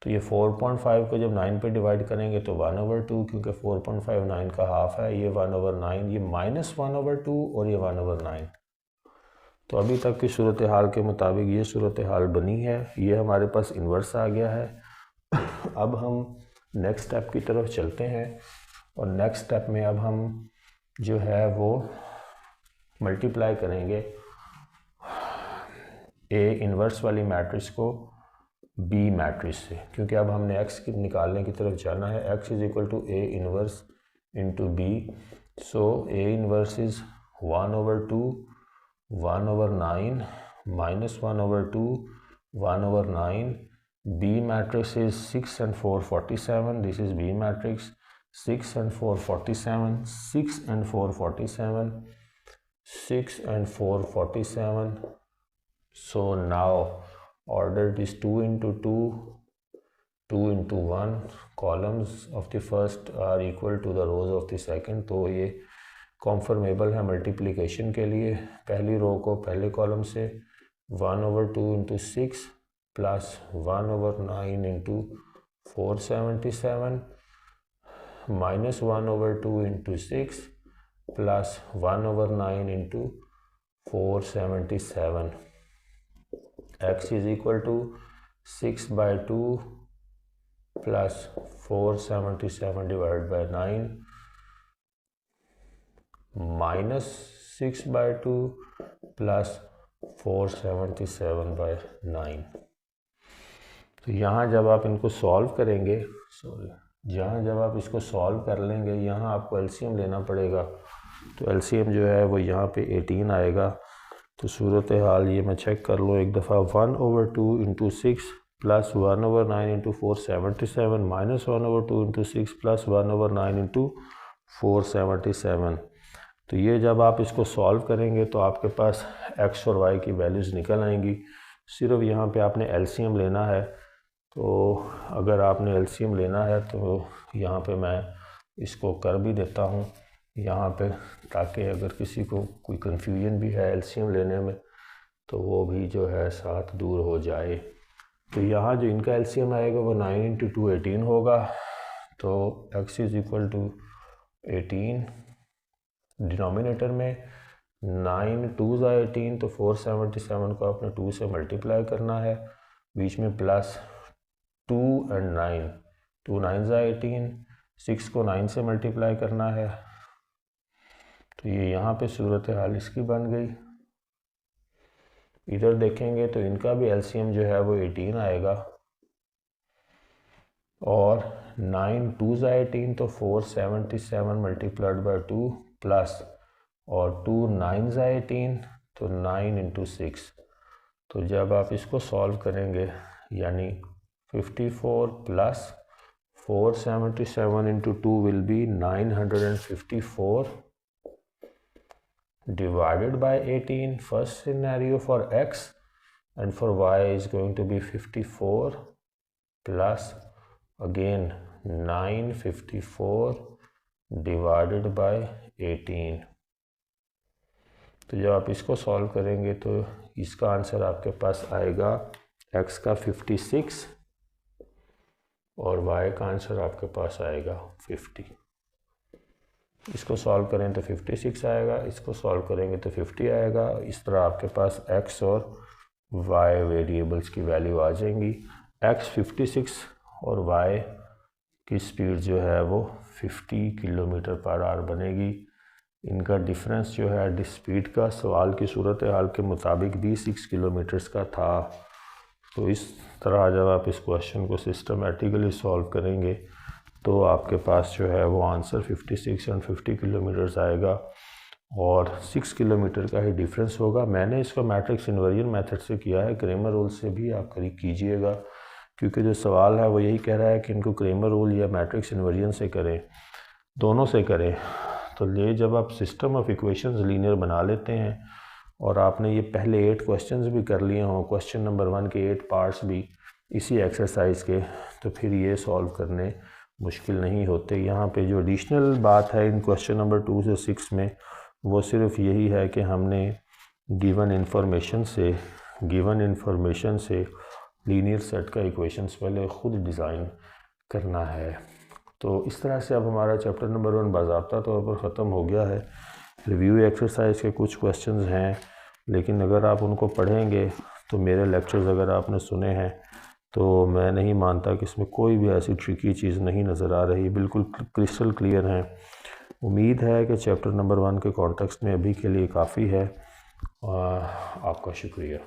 तो ये 4.5 को जब 9 पे डिवाइड करेंगे तो 1/2, क्योंकि 4.5 9 का हाफ है, ये 1/9, ये -1/2 और ये 1/9। तो अभी तक की सूरत हाल के मुताबिक ये सूरत हाल बनी है। ये हमारे पास इन्वर्स आ गया है। अब हम नेक्स्ट स्टेप की तरफ चलते हैं, और नेक्स्ट स्टेप में अब हम जो है वो मल्टीप्लाई करेंगे ए इन्वर्स वाली मैट्रिक्स को बी मैट्रिक्स से, क्योंकि अब हमने एक्स निकालने की तरफ जाना है। X is equal to A inverse into B. So A inverse is 1/2, 1/9, -1/2, 1/9। B matrix is 6 and 4 47। This is B matrix 6 and 4 47, 6 and 4 47, 6 and 4 47. So now ordered is 2 into 2, 2 into 1. Columns of the first are equal to the rows of the second. तो ये कॉन्फर्मेबल है multiplication के लिए। पहली रो को पहले column से 1/2 into 6 plus 1/9 into 477 minus 1/2 into 6 plus 1/9 into 477. X is equal to 6/2 plus 477 divided by 9 minus 6/2 plus 477 by 9। तो यहाँ जब आप इनको सॉल्व करेंगे, यहाँ जब आप इसको सॉल्व कर लेंगे, यहाँ आपको एलसीएम लेना पड़ेगा। तो एलसीएम जो है वो यहाँ पे 18 आएगा। तो सूरत हाल ये मैं चेक कर लूँ एक दफ़ा। 1/2 into 6 plus 1/9 into 477 minus 1/2 into 6 plus 1/9 into 477। तो ये जब आप इसको सॉल्व करेंगे तो आपके पास एक्स और वाई की वैल्यूज़ निकल आएंगी। सिर्फ यहाँ पे आपने एलसीएम लेना है। तो अगर आपने एलसीएम लेना है तो यहाँ पे मैं इसको कर भी देता हूँ यहाँ पे, ताकि अगर किसी को कोई कन्फ्यूजन भी है एलसीएम लेने में तो वो भी जो है साथ दूर हो जाए। तो यहाँ जो इनका एलसीएम आएगा वो 9 इंटू 2 18 होगा। तो x is equal to 18, denominator में 9 2 ज़ा 18, तो 477 को आपने 2 से मल्टीप्लाई करना है, बीच में प्लस 2 एंड 9, 2 9 ज़ा 18, 6 को 9 से मल्टीप्लाई करना है। तो ये यहाँ पे सूरत हाल इसकी बन गई। इधर देखेंगे तो इनका भी एलसीएम जो है वो 18 आएगा, और 9 2 ज़ा 18, तो 477 मल्टीप्लाइड बाई 2 प्लस, और 2 9 ज़ा 18, तो 9 इंटू 6। तो जब आप इसको सॉल्व करेंगे यानी 54 plus 477 into 2 will be 954 divided by 18, first scenario for x, and for y is going to be 54 plus again 954 divided by 18। तो जब आप इसको सॉल्व करेंगे तो इसका आंसर आपके पास आएगा x का 56 और y का आंसर आपके पास आएगा 50। इसको सॉल्व करें तो 56 आएगा, इसको सॉल्व करेंगे तो 50 आएगा। इस तरह आपके पास x और y वेरिएबल्स की वैल्यू आ जाएंगी। x 56 और y की स्पीड जो है वो 50 किलोमीटर पर आवर बनेगी। इनका डिफरेंस जो है स्पीड का सवाल की सूरत हाल के मुताबिक भी 6 किलोमीटर्स का था। तो इस तरह जब आप इस क्वेश्चन को सिस्टमेटिकली सॉल्व करेंगे तो आपके पास जो है वो आंसर 56 एंड 50 किलोमीटर्स आएगा, और 6 किलोमीटर का ही डिफरेंस होगा। मैंने इसको मैट्रिक्स इन्वर्जन मेथड से किया है, क्रेमर रूल से भी आप करीब कीजिएगा, क्योंकि जो सवाल है वो यही कह रहा है कि इनको क्रेमर रूल या मैट्रिक्स इन्वर्जन से करें, दोनों से करें। तो ये जब आप सिस्टम ऑफ इक्वेशंस लीनियर बना लेते हैं और आपने ये पहले 8 क्वेश्चंस भी कर लिए हों, क्वेश्चन नंबर 1 के 8 पार्ट्स भी इसी एक्सरसाइज के, तो फिर ये सॉल्व करने मुश्किल नहीं होते। यहाँ पे जो एडिशनल बात है इन क्वेश्चन नंबर 2 से 6 में, वो सिर्फ यही है कि हमने गिवन इन्फॉर्मेशन से लीनियर सेट का इक्वेशंस पहले ख़ुद डिज़ाइन करना है। तो इस तरह से अब हमारा चैप्टर नंबर 1 बाज़ाब्ता तौर पर ख़त्म हो गया है। रिव्यू एक्सरसाइज के कुछ क्वेश्चंस हैं, लेकिन अगर आप उनको पढ़ेंगे तो मेरे लेक्चर्स अगर आपने सुने हैं तो मैं नहीं मानता कि इसमें कोई भी ऐसी ट्रिकी चीज़ नहीं नज़र आ रही, बिल्कुल क्रिस्टल क्लियर हैं। उम्मीद है कि चैप्टर नंबर 1 के कॉन्टेक्स्ट में अभी के लिए काफ़ी है। आपका शुक्रिया।